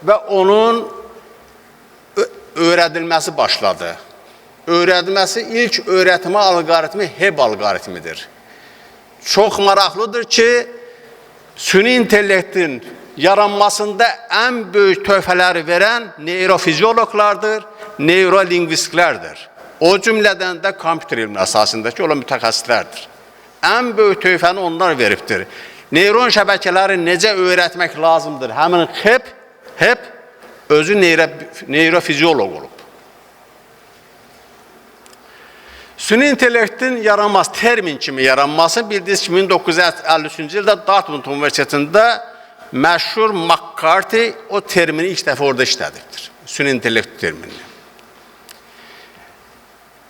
G: və onun öyrədilməsi başladı. Öyrədilməsi ilk öyrətmə alqoritmi Hebb alqoritmidir. Çox maraqlıdır ki, süni intellektin yaranmasında ən böyük töhfələri verən neyrofizioloqlardır, neyrolingvistlərdir. O cümlədən də kompüter elmi əsasındakı olan mütəxəssislərdir. Ən böyük töhfəni onlar veribdir. Neyron şəbəkələri necə öyrətmək lazımdır? Həmin Hebb özü neyrofizioloq olub. Süni intellektin yaranması, termin kimi yaranması bildiyiniz ki 1953-cü ildə Dartmouth Universitetində məşhur McCarthy o termini ilk dəfə orada işlədibdir. Süni intellekt terminini.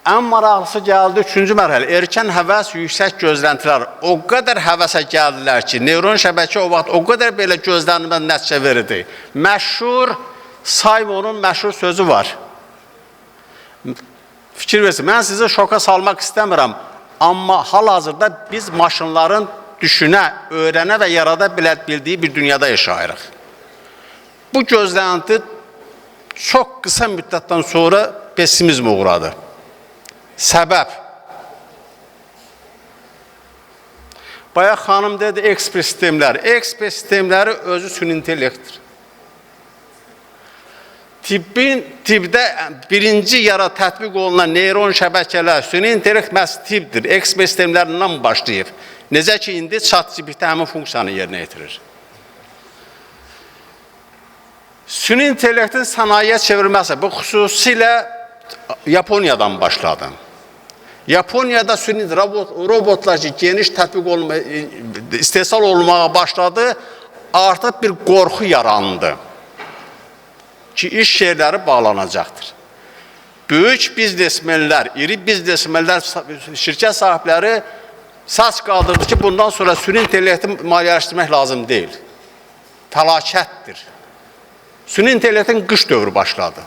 G: Ən maraqlısı gəldi 3-cü mərhələ. Erkən həvəs, yüksək gözləntilər. O qədər həvəsə gəldilər ki, neyron şəbəkə o vaxt o qədər belə gözlənilməz nəticə verirdi. Məşhur Simon'un məşhur sözü var. Fikir versin, mən sizi şoka salmaq istəmirəm, amma hal-hazırda biz maşınların düşünə, öyrənə və yarada bildiyi bir dünyada yaşayırıq. Bu gözlənti çox qısa müddətdən sonra pesimizmə uğradı. Səbəb. Bayaq xanım dedi, ekspert sistemləri. Ekspert sistemləri özü süni intellektdir. Tipdə birinci yara tətbiq olunan neyron şəbəkələr, süni intellekt məhz tipdir. Ekspert sistemlərindən başlayıb. Necə ki, indi ChatGPT həmin funksiyanı yerinə yetirir. Süni intellektin sənayeyə çevrilməsi, bu xüsusilə Yaponiyadan başladı. Yaponiyada süni robotlar ki, geniş tətbiq istehsal olmağa başladı, artıq bir qorxu yarandı ki, iş yerləri bağlanacaqdır. Böyük biznesmenlər, iri biznesmenlər, şirkət sahibləri saç qaldırdı ki, bundan sonra süni intellekti maliyyələşdirmək lazım deyil. Fəlakətdir. Süni intellektin qış dövrü başladı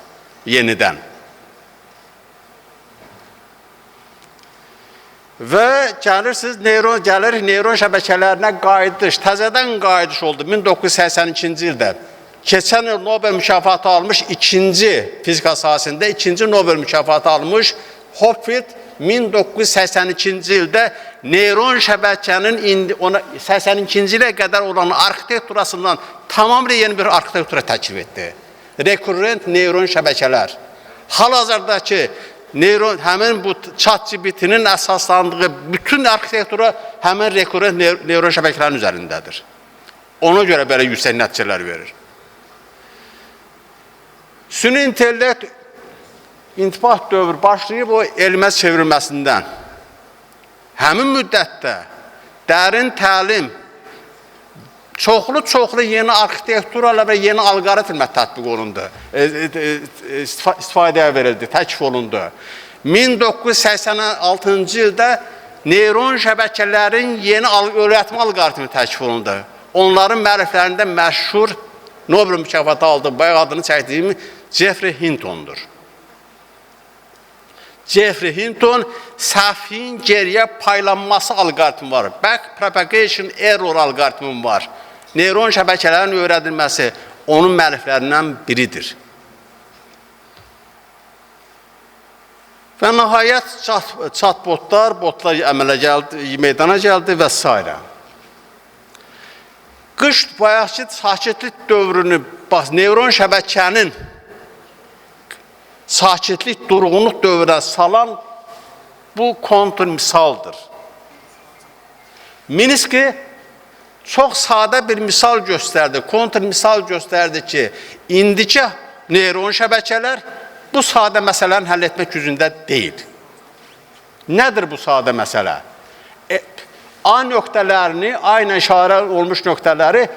G: yenidən. Və gəlirsiniz, neyron şəbəkələrinə qayıdış, təzədən qayıdış oldu 1982-ci ildə. Keçən il Nobel mükafatı almış ikinci fizika sahəsində ikinci Nobel mükafatı almış Hopfield 1982-ci ildə neyron şəbəkənin 82-ci ilə qədər olan arxitekturasından tamamilə yeni bir arxitektura təklif etdi. Rekurrent neyron şəbəkələr. Hal-hazırdakı həmin bu ChatGPT-nin əsaslandığı bütün arxitektura həmin rekurrent neyron şəbəkələrin üzərindədir. Ona görə belə yüksək nəticələr verir. Süni intellekt intibah dövrü başlayıb o elmə çevrilməsindən. Həmin müddətdə dərin təlim, çoxlu yeni arxitekturalar və yeni alqoritmlər tətbiq olundu, istifadəyə verildi, təklif olundu. 1986-cı ildə neyron şəbəkələrin yeni öyrətmə alqoritmi təklif olundu. Onların müəlliflərində məşhur Nobel mükafatı aldı, bayaq adını çəkdiyim Jeffrey Hinton'dur. Jeffrey Hinton səhvin geriyə paylanması alqoritmi var. Back propagation error alqoritmi var. Neyron şəbəkələrin öyrədilməsi onun müəlliflərindən biridir. Və nəhayət chatbotlar əmələ gəldi, meydana gəldi və s. Qış bayaqki sakitlik dövrünü, neyron şəbəkənin sakitlik, durğunluq dövrünə salan bu kontur misaldır. Minsky çox sadə bir misal göstərdi, kontur misal göstərdi ki, indiki neyron şəbəkələr bu sadə məsələni həll etmək gücündə deyil. Nədir bu sadə məsələ? A nöqtələrini, A ilə işarə olmuş nöqtələri,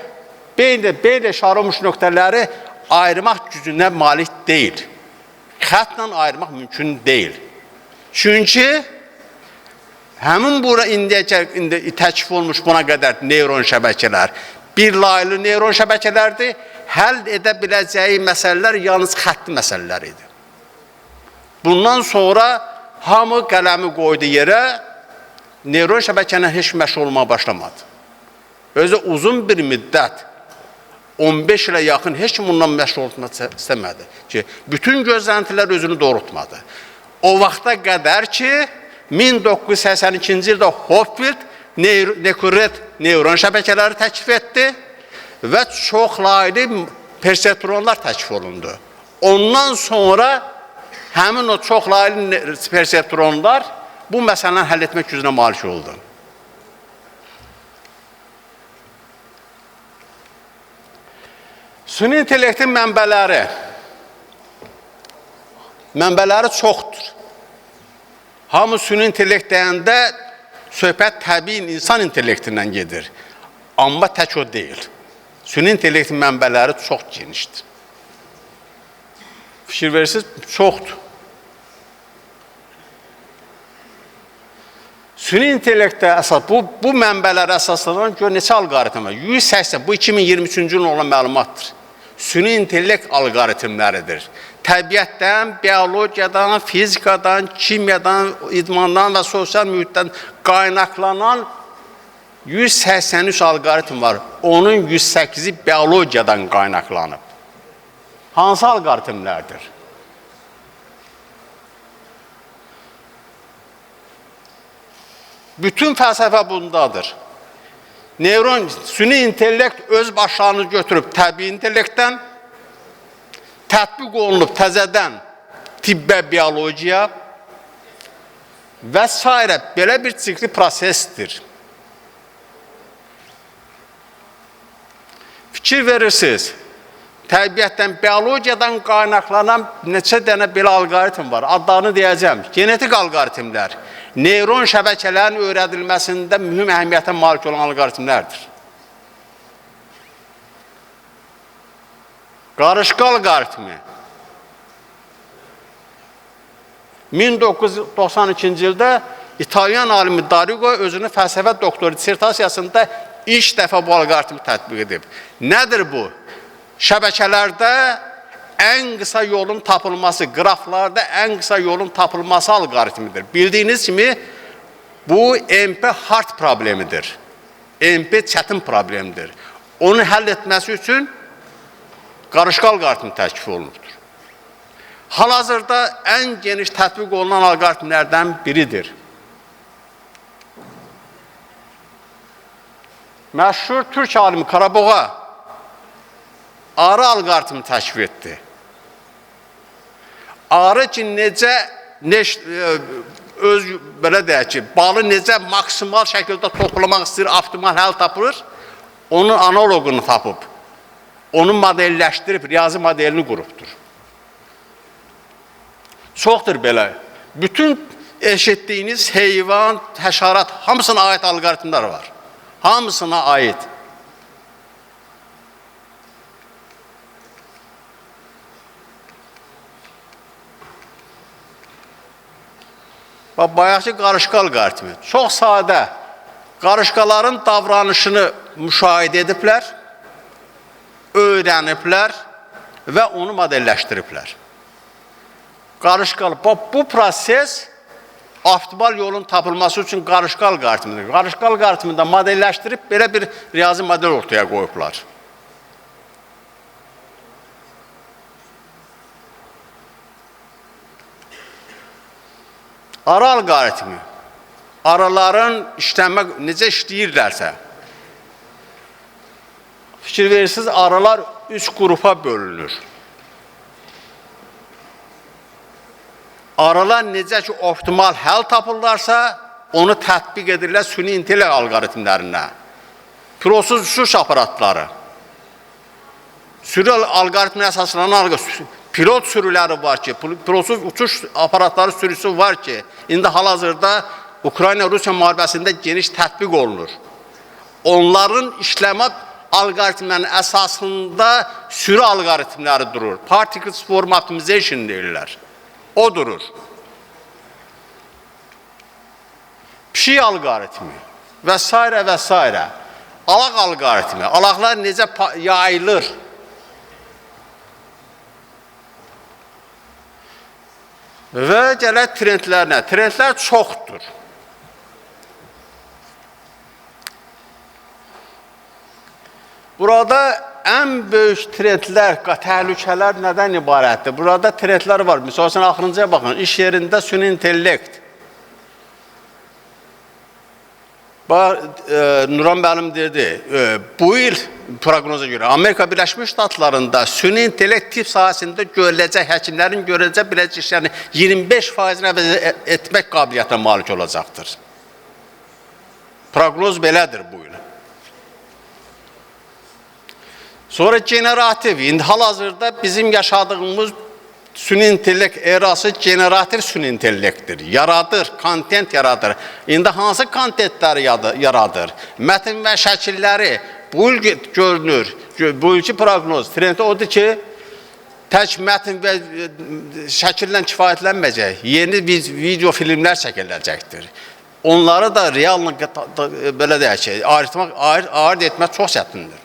G: B ilə işarə olmuş nöqtələri ayırmaq gücünə malik deyil. Xətlə ayırmaq mümkün deyil. Çünki həmin bura indi təklif olmuş buna qədər neyron şəbəkələr bir laylı neyron şəbəkələrdir, həll edə biləcəyi məsələlər yalnız xəttli məsələlər idi. Bundan sonra hamı qələmi qoydu yerə, neyron şəbəkələ heç məşğul olmağa başlamadı. Özü uzun bir müddət, 15 ilə yaxın heç kim bundan məşğul olmaq istəmədi ki, bütün gözləntilər özünü doğrultmadı. O vaxta qədər ki, 1982-ci ildə Hopfield rekurrent neyron şəbəkələri təklif etdi və çoxlaylı perseptronlar təklif olundu. Ondan sonra həmin o çoxlaylı perseptronlar bu məsələni həll etmək gücünə malik oldu. Süni intellektin mənbələri çoxdur. Hamı süni intellekt deyəndə söhbət təbii insan intellektindən gedir. Amma tək o deyil. Süni intellektin mənbələri çox genişdir. Fikir verirsiniz, çoxdur. Süni intellektdə əsas, bu mənbələrə əsaslanan gör neçə alqoritm var? 180, bu 2023-cü ilin olan məlumatdır. Süni intellekt alqoritmləridir. Təbiətdən, biologiyadan, fizikadan, kimyadan, idmandan və sosial mühitdən qaynaqlanan 183 alqoritm var. Onun 108-i biologiyadan qaynaqlanıb. Hansı alqoritmlərdir? Bütün fəlsəfə bundadır. Süni intellekt öz başlarını götürüb təbii intellektdən, tətbiq olunub təzədən tibbə, biologiya və s. belə bir cikli prosesdir. fikir verirsiniz. Təbiətdən, biologiyadan qaynaqlanan neçə dənə belə alqoritm var. Adlarını deyəcəm. Genetik alqoritmlər, neyron şəbəkələrin öyrədilməsində mühüm əhəmiyyətə malik olan alqoritmlərdir. Qarışqa alqoritmi 1992-ci ildə İtalyan alimi Darigo özünün fəlsəfə doktoru dissertasiyasında ilk dəfə bu alqoritmi tətbiq edib. Nədir bu? Şəbəkələrdə ən qısa yolun tapılması, qraflarda ən qısa yolun tapılması alqoritmidir. Bildiyiniz kimi bu MP hard problemidir. MP çətin problemdir. Onu həll etməsi üçün qarışqa alqoritmi təklif olunubdur. Hal-hazırda ən geniş tətbiq olunan alqoritmlərdən biridir. Məşhur Türk alimi Karaboğa arı alqoritmi təklif etdi. Arı ki, belə deyək ki, balı necə maksimal şəkildə toplamaq istəyir, optimal həll tapır, onun analogunu tapıb, onu modelləşdirib, riyazi modelini qurubdur. Çoxdur belə. Bütün eşitdiyiniz heyvan, həşərat, hamısına aid alqoritmlər var. Hamısına aid. Bayaqki qarışqa alqoritmi çox sadə. Qarışqaların davranışını müşahidə ediblər, öyrəniblər və onu modelləşdiriblər. Bu proses optimal yolun tapılması üçün qarışqa alqoritmidir. Qarışqa alqoritmini də modelləşdirib belə bir riyazi model ortaya qoyublar. Arı alqoritmi, arıların necə işləyirlərsə, fikir verirsiniz, arılar 3 qrupa bölünür. Arılar necə ki optimal həll tapırlarsa, onu tətbiq edirlər süni intellekt alqoritmlərinə. Pilotsuz uçuş aparatları, sürü alqoritminə əsaslanan pilot sürüləri var ki, pilotsuz uçuş aparatları sürüsü var ki, indi hal-hazırda Ukrayna-Rusiya müharibəsində geniş tətbiq olunur. Onların işləmə alqoritmlərinin əsasında sürü alqoritmləri durur. Particles form optimization deyirlər. O durur. Pişik alqoritmi və s. və s. Alaq alqoritmi, alaqlar necə yayılır? Və gələk trendlərinə. Trendlər çoxdur. Burada ən böyük trendlər, təhlükələr nədən ibarətdir? Burada trendlər var. Məsələn, axırıncıya baxın, iş yerində süni intellekt. Nuran müəllim dedi, bu il proqnoza görə Amerika Birləşmiş Ştatlarında süni intellekt tip sahəsində görüləcək, həkimlərin görüləcək biləcəklərini 25%-ni əvəz etmək qabiliyyətə malik olacaqdır. Proqnoz belədir bu il. Sonra generativ, indi hal-hazırda bizim yaşadığımız süni intellekt erası generativ süni intellektdir. Yaradır, kontent yaradır. İndi hansı kontentləri yaradır? Mətin və şəkilləri bu il görünür. Bu ilki proqnoz, trendi odur ki, tək mətin və şəkillə kifayətlənməyəcək. Yeni video filmlər çəkiləcəkdir. Onları da reallıq, belə deyək ki, ayırt etmək çox çətindir.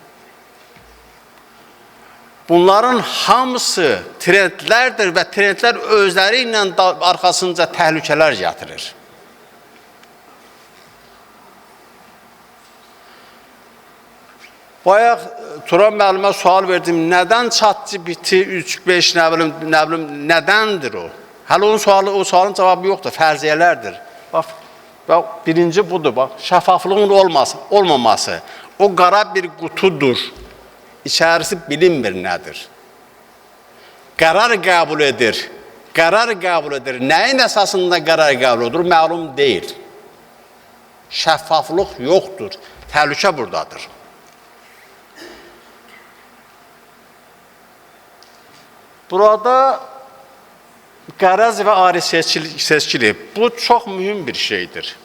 G: Bunların hamısı trendlərdir və trendlər özləri ilə arxasınca təhlükələr gətirir. Bayaq Turan müəllimə sual verdim, nədən ChatGPT 3.5 nə bilim, nədəndir o? Hələ o sualın cavabı yoxdur, fərziyyələrdir. Bax, birinci budur, bax, şəffaflığın olmaması. O qara bir qutudur. İçərisi bilinmir nədir. Qərar qəbul edir. Qərar qəbul edir. Nəyin əsasında qərar qəbul edir? Məlum deyil. Şəffaflıq yoxdur. Təhlükə buradadır. Burada qərəz və ari seçkili, bu çox mühüm bir şeydir.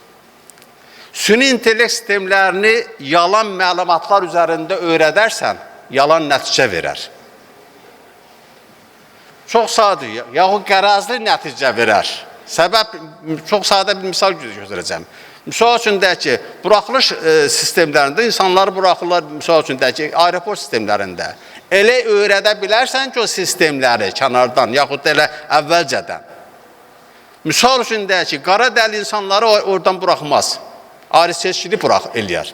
G: Süni intellekt sistemlərini yalan məlumatlar üzərində öyrədərsən, yalan nəticə verər. Çox sadə, yaxud qərəzli nəticə verər. Səbəb, çox sadə bir misal götürəcəm. Misal üçün deyək ki, buraxılış sistemlərində insanları buraxırlar, misal üçün deyək ki, aeroport sistemlərində. Elə öyrədə bilərsən ki, o sistemləri kənardan, yaxud da elə əvvəlcədən. Misal üçün deyək ki, qara dəli insanları oradan buraxmaz. Ayrı seçkili eləyər.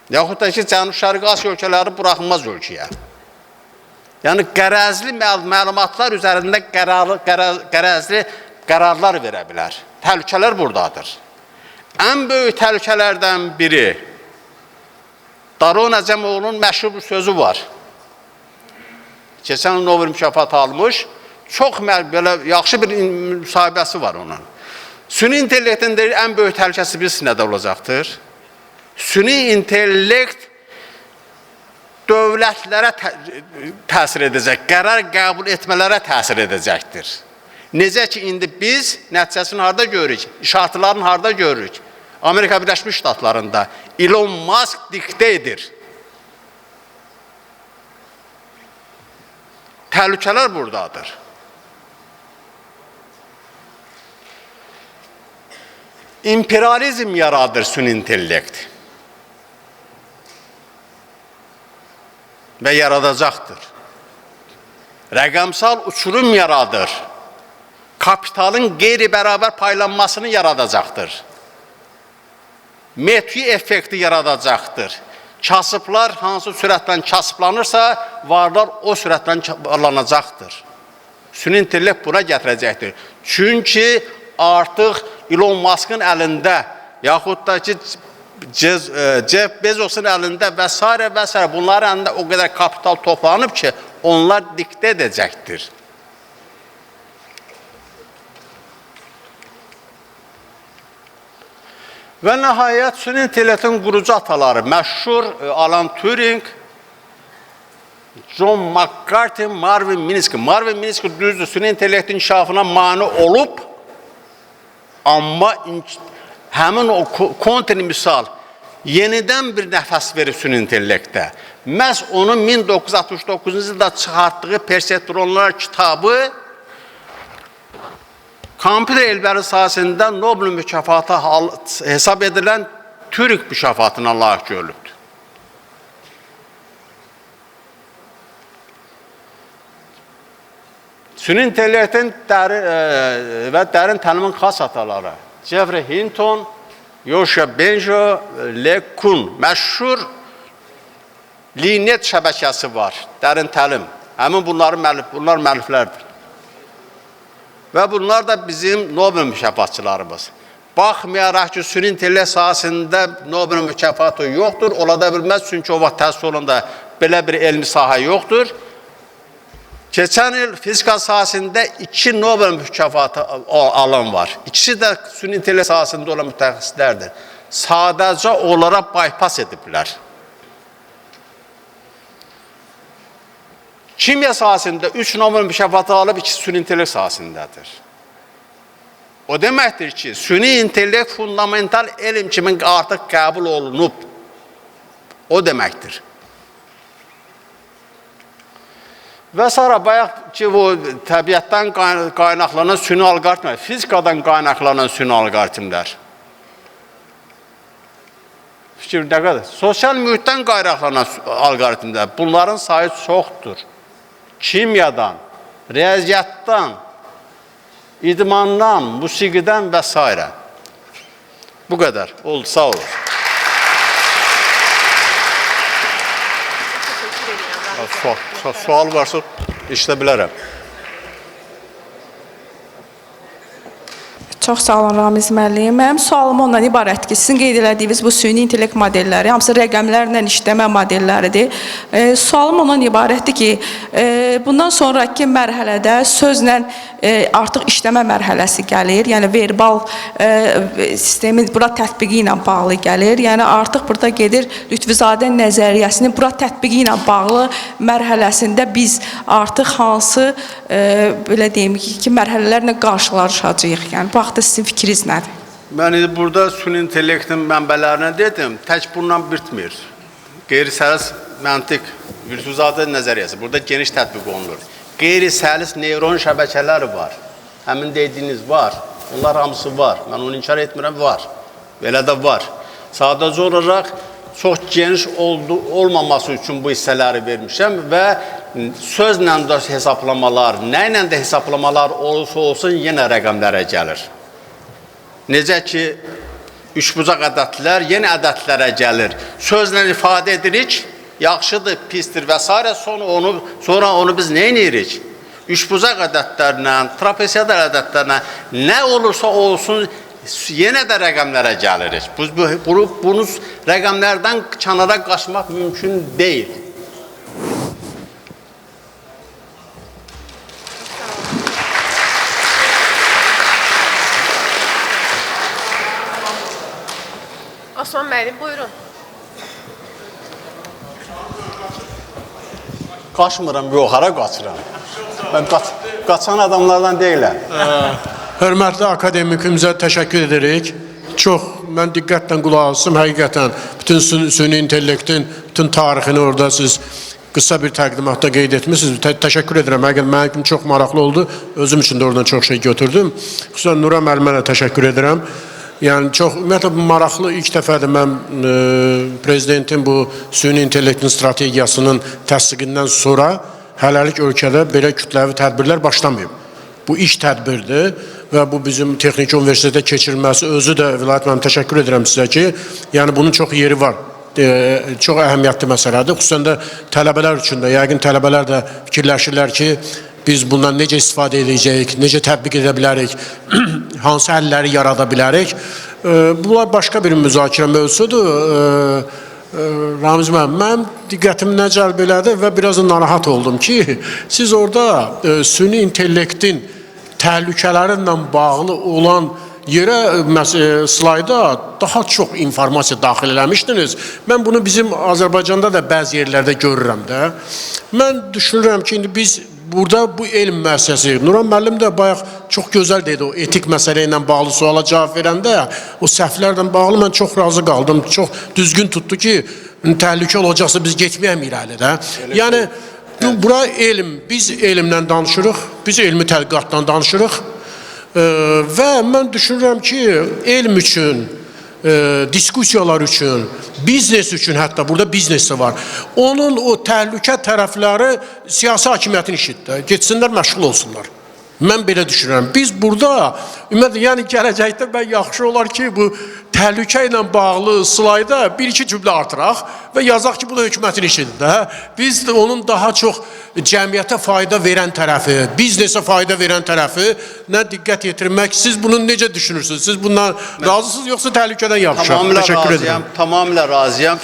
G: Yaxud da ki, Cənub-Şərqi Asiya ölkələri buraxmaz ölkəyə. Yəni, qərəzli məlumatlar üzərində qərəzli qərarlar verə bilər. Təhlükələr buradadır. Ən böyük təhlükələrdən biri, Daron Əcəmoğlu'nun məşhur bir sözü var. Keçən Nobel mükafatı almış, çox belə yaxşı bir müsahibəsi var onun. Süni intellektin ən böyük təhlükəsi birisi nədə olacaqdır? Süni intellekt dövlətlərə təsir edəcək, qərar qəbul etmələrə təsir edəcəkdir. Necə ki, indi biz nəticəsini harada görürük, işartılarını harada görürük? Amerika Birləşmiş Ştatlarında Elon Musk diktə edir. Təhlükələr buradadır. İmperializm yaradır süni intellekt. Və yaradacaqdır. Rəqəmsal uçurum yaradır. Kapitalın qeyri-bərabər paylanmasını yaradacaqdır. Metri effekti yaradacaqdır. Kasıblar hansı sürətlə kasıblanırsa, varlar o sürətlə alınacaqdır. Süni intellekt buna gətirəcəkdir. Çünki artıq Elon Musk'ın əlində, yaxud da ki, Jeff Bezos'un əlində və s. bunların əlində o qədər kapital toplanıb ki, onlar diktə edəcəkdir. Və nəhayət, süni intellektin qurucu ataları, məşhur Alan Turing, John McCarthy, Marvin Minsky. Marvin Minsky düzdür, süni intellektin inkişafına mane olub, amma həmin o kontr misal yenidən bir nəfəs verir süni intellektə. Məhz onun 1969-cu ildə çıxartdığı Perseptronlar kitabı kompüter elmləri sahəsində Nobel mükafatı hesab edilən Turing mükafatına layiq görülübdür. Süni intellektin və dərin təlimin xas ataları Jeffrey Hinton, Yoshua Bengio, LeCun, məşhur linet şəbəkəsi var, dərin təlim. Həmin bunlar müəlliflərdir. Və bunlar da bizim Nobel mükafatçılarımız. Baxmayaraq ki, süni intellekt sahəsində Nobel mükafatı yoxdur, ola da bilməz, çünki o vaxt təhsil olanda belə bir elmi sahə yoxdur. Keçən il fizika sahəsində 2 Nobel mükafatı alan var. İkisi də süni intellekt sahəsində olan mütəxəssislərdir. Sadəcə onlara bypass ediblər. Kimya sahəsində 3 Nobel mükafatı alıb, 2 süni intellekt sahəsindədir. O deməkdir ki, süni intellekt fundamental elm kimi artıq qəbul olunub. O deməkdir. Və sonra bayaq ki, bu təbiətdən qaynaqlanan süni alqoritmlər, fizikadan qaynaqlanan süni alqoritmlər. Fikir nə qədər? Sosial mühitdən qaynaqlanan alqoritmlər, bunların sayı çoxdur. Kimyadan, riyaziyyatdan, idmandan, musiqidən və s. Bu qədər. Oldu, sağ olun. Sual varsa işlə bilərəm.
F: Çox sağ olun Ramiz müəllim. Mənim sualım ondan ibarətdir ki, sizin qeyd etdiyiniz bu süni intellekt modelləri, hamısı rəqəmlərlə işləmə modelləridir. Sualım ondan ibarətdir ki, bundan sonraki mərhələdə sözlə artıq işləmə mərhələsi gəlir. Yəni verbal sistemin bura tətbiqi ilə bağlı gəlir. Yəni artıq burada gedir Lütfüzadə nəzəriyyəsinin bura tətbiqi ilə bağlı mərhələsində biz artıq hansı belə deyim ki, mərhələlərlə qarşılaşacağıq. Yəni bu haqda sizin fikriniz nədir?
G: Mən burada süni intellektin mənbələrinə dedim, tək bundan bitmir. Qeyri-səlis məntiq, Lütfüzadə nəzəriyyəsi burada geniş tətbiq olunur. Qeyri-səlis neyron şəbəkələri var. Həmin dediyiniz var. Onlar hamısı var. Mən onu inkar etmirəm, var. Belə də var. Sadəcə olaraq çox geniş olmaması üçün bu hissələri vermişəm və sözlə də hesablamalar, nə ilə də hesablamalar olursa olsun yenə rəqəmlərə gəlir. Necə ki, üçbucaq ədədlər yenə ədədlərə gəlir. Sözlə ifadə edirik, yaxşıdır, pistir və s. Sonra onu biz nə edirik? Üçbucaq ədədlərlə, trapesiyadal ədədlərlə nə olursa olsun yenə də rəqəmlərə gəlirik. Bunu rəqəmlərdən kənara qaçmaq mümkün deyil.
A: Osman müəllim, buyurun.
G: Qaçmıram, yox, hara qaçıram. Mən qaçan adamlardan deyiləm.
J: Hörmətli akademikimizə təşəkkür edirik. Çox, mən diqqətlə qulaq asım, həqiqətən bütün süni intellektin bütün tarixini orada siz qısa bir təqdimatda qeyd etmişsiniz. Təşəkkür edirəm, həqiqətən mənim üçün çox maraqlı oldu. Özüm üçün də oradan çox şey götürdüm. Xüsusən Nura müəllimə də təşəkkür edirəm. Yəni çox ümumiyyətlə maraqlı ilk dəfədir mən prezidentin bu süni intellektin strategiyasının təsdiqindən sonra hələlik ölkədə belə kütləvi tədbirlər başlamayıb. Bu iş tədbirdir və bu bizim texniki universitetdə keçirilməsi özü də vilayət müəllim təşəkkür edirəm sizə ki, yəni bunun çox yeri var. Çox əhəmiyyətli məsələdir. Xüsusən də tələbələr üçün də, yəqin tələbələr də fikirləşirlər ki, biz bundan necə istifadə edəcəyik, necə tətbiq edə bilərik, hansı həlləri yarada bilərik. Bunlar başqa bir müzakirə mövzusudur. Ramiz müəllim, mənim diqqətimi nə cəlb elədi və biraz narahat oldum ki, siz orada süni intellektin təhlükələrlə bağlı olan yerə slayda daha çox informasiya daxil eləmişdiniz. Mən bunu bizim Azərbaycanda da bəzi yerlərdə görürəm də. Mən düşünürəm ki, indi biz burada bu elm müəssisəsi, Nuran müəllim də bayaq çox gözəl dedi, o etik məsələ ilə bağlı suala cavab verəndə, o səhvlərlə bağlı mən çox razı qaldım, çox düzgün tutdu ki, təhlükə olacaqsa biz getməyəm irəli də. Yəni, bura elm, biz elmlə danışırıq, biz elmi tədqiqatdan danışırıq və mən düşünürəm ki, elm üçün, diskusiyalar üçün, biznes üçün, hətta burada biznesi var. Onun o təhlükə tərəfləri siyasi hakimiyyətin işidir. Getsinlər, məşğul olsunlar. Mən belə düşünürəm. Biz burada, ümumiyyətlə, yəni gələcəkdə mən yaxşı olar ki, bu təhlükə ilə bağlı slayda bir-iki cümlə artıraq və yazaq ki, bu da hökumətin işidir. Biz də onun daha çox cəmiyyətə fayda verən tərəfi, biznesə fayda verən tərəfi nə diqqət yetirmək. Siz bunu necə düşünürsünüz? Siz bundan razısınız, yoxsa təhlükədən yapışaq? Təşəkkür edirəm.
G: Tamamilə razıyam.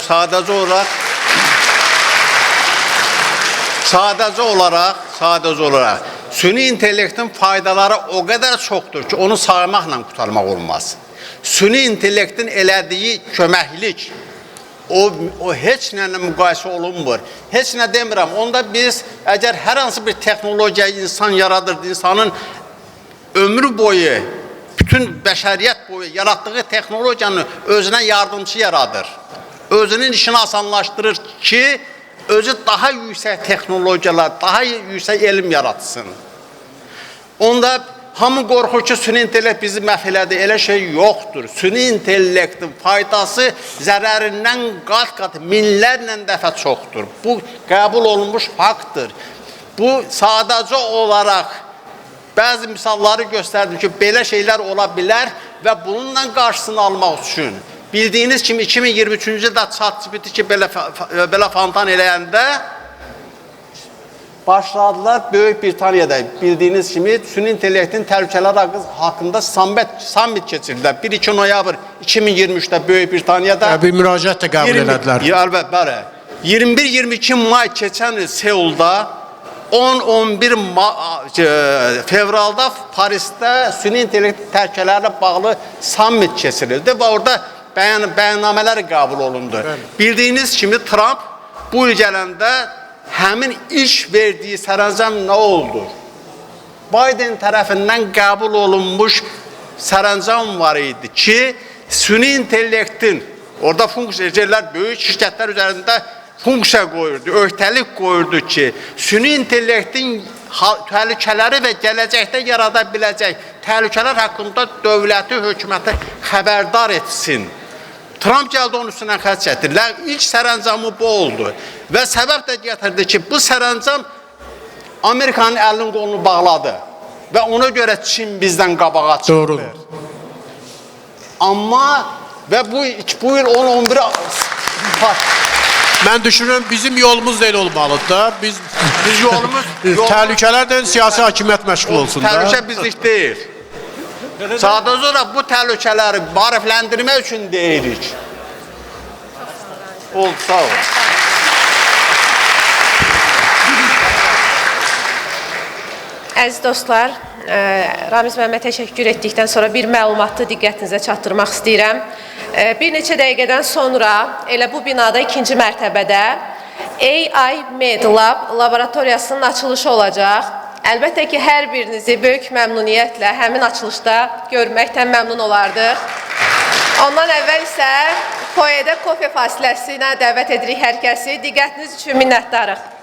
G: Sadəcə olaraq süni intellektin faydaları o qədər çoxdur ki, onu saymaqla qurtarmaq olmaz. Süni intellektin elədiyi köməklik, o heç nələ müqayisə olunmur. Heç nə demirəm. Onda biz, əgər hər hansı bir texnologiya insan yaradır, insanın ömrü boyu, bütün bəşəriyyət boyu yaratdığı texnologiyanı özünə yardımcı yaradır. Özünün işini asanlaşdırır ki, özü daha yüksək texnologiyalar, daha yüksək elm yaratsın. Onda hamı qorxur ki, süni intellekt bizi məhv elədi. Elə şey yoxdur. Süni intellektin faydası zərərindən qat-qat, minlərlə dəfə çoxdur. Bu, qəbul olunmuş faktdır. Bu, sadəcə olaraq bəzi misalları göstərdim ki, belə şeylər ola bilər və bununla qarşısını almaq üçün bildiyiniz kimi 2023-cü ildə ChatGPT ki, belə fontan eləyəndə başladılar Böyük Britaniyada bildiyiniz kimi süni intellektin təhlükələri haqqında summit keçirdilər. 1-2 noyabr 2023-də Böyük Britaniyada
J: Bir müraciət də qəbul elədilər.
G: Əlbəttə, 21-22 may keçən il Seulda 10-11 fevralda Parisdə süni intellekt təhlükələrlə bağlı summit keçirildi və orada bəyannamələr qəbul olundu. Bildiyiniz kimi Trump bu il gələndə həmin ilk verdiyi sərəncam nə oldu? Biden tərəfindən qəbul olunmuş sərəncam var idi ki, süni intellektin, orada funksiyalar böyük şirkətlər üzərində funksiya qoyurdu, öhdəlik qoyurdu ki, süni intellektin təhlükələri və gələcəkdə yarada biləcək təhlükələr haqqında dövləti, hökuməti xəbərdar etsin. Trump gəldi onun üstündən xətt çəkdirlər. İlk sərəncamı bu oldu. Və səbəb də gətirdi ki, bu sərəncam Amerikanın əlinin qolunu bağladı. Və ona görə Çin bizdən qabağa çıxdı.
J: Doğrudur.
G: Amma və bu il 10-11
J: Mən düşünürəm bizim yolumuz da elə olmalıdır da. Biz
G: yolumuz
J: təhlükələrdən siyasi hakimiyyət məşğul olsun da.
G: Təhlükə bizlik deyil. Sadəcə olaraq bu təhlükələri maarifləndirmək üçün deyirik. Oldu, sağ ol.
A: Əziz dostlar, Ramiz müəllimə təşəkkür etdikdən sonra bir məlumatı diqqətinizə çatdırmaq istəyirəm. Bir neçə dəqiqədən sonra elə bu binada 2-ci mərtəbədə AI MedLab laboratoriyasının açılışı olacaq. Əlbəttə ki, hər birinizi böyük məmnuniyyətlə həmin açılışda görməkdən məmnun olardıq. Ondan əvvəl isə foyedə kofe fasiləsinə dəvət edirik hər kəsi. Diqqətiniz üçün minnətdarıq.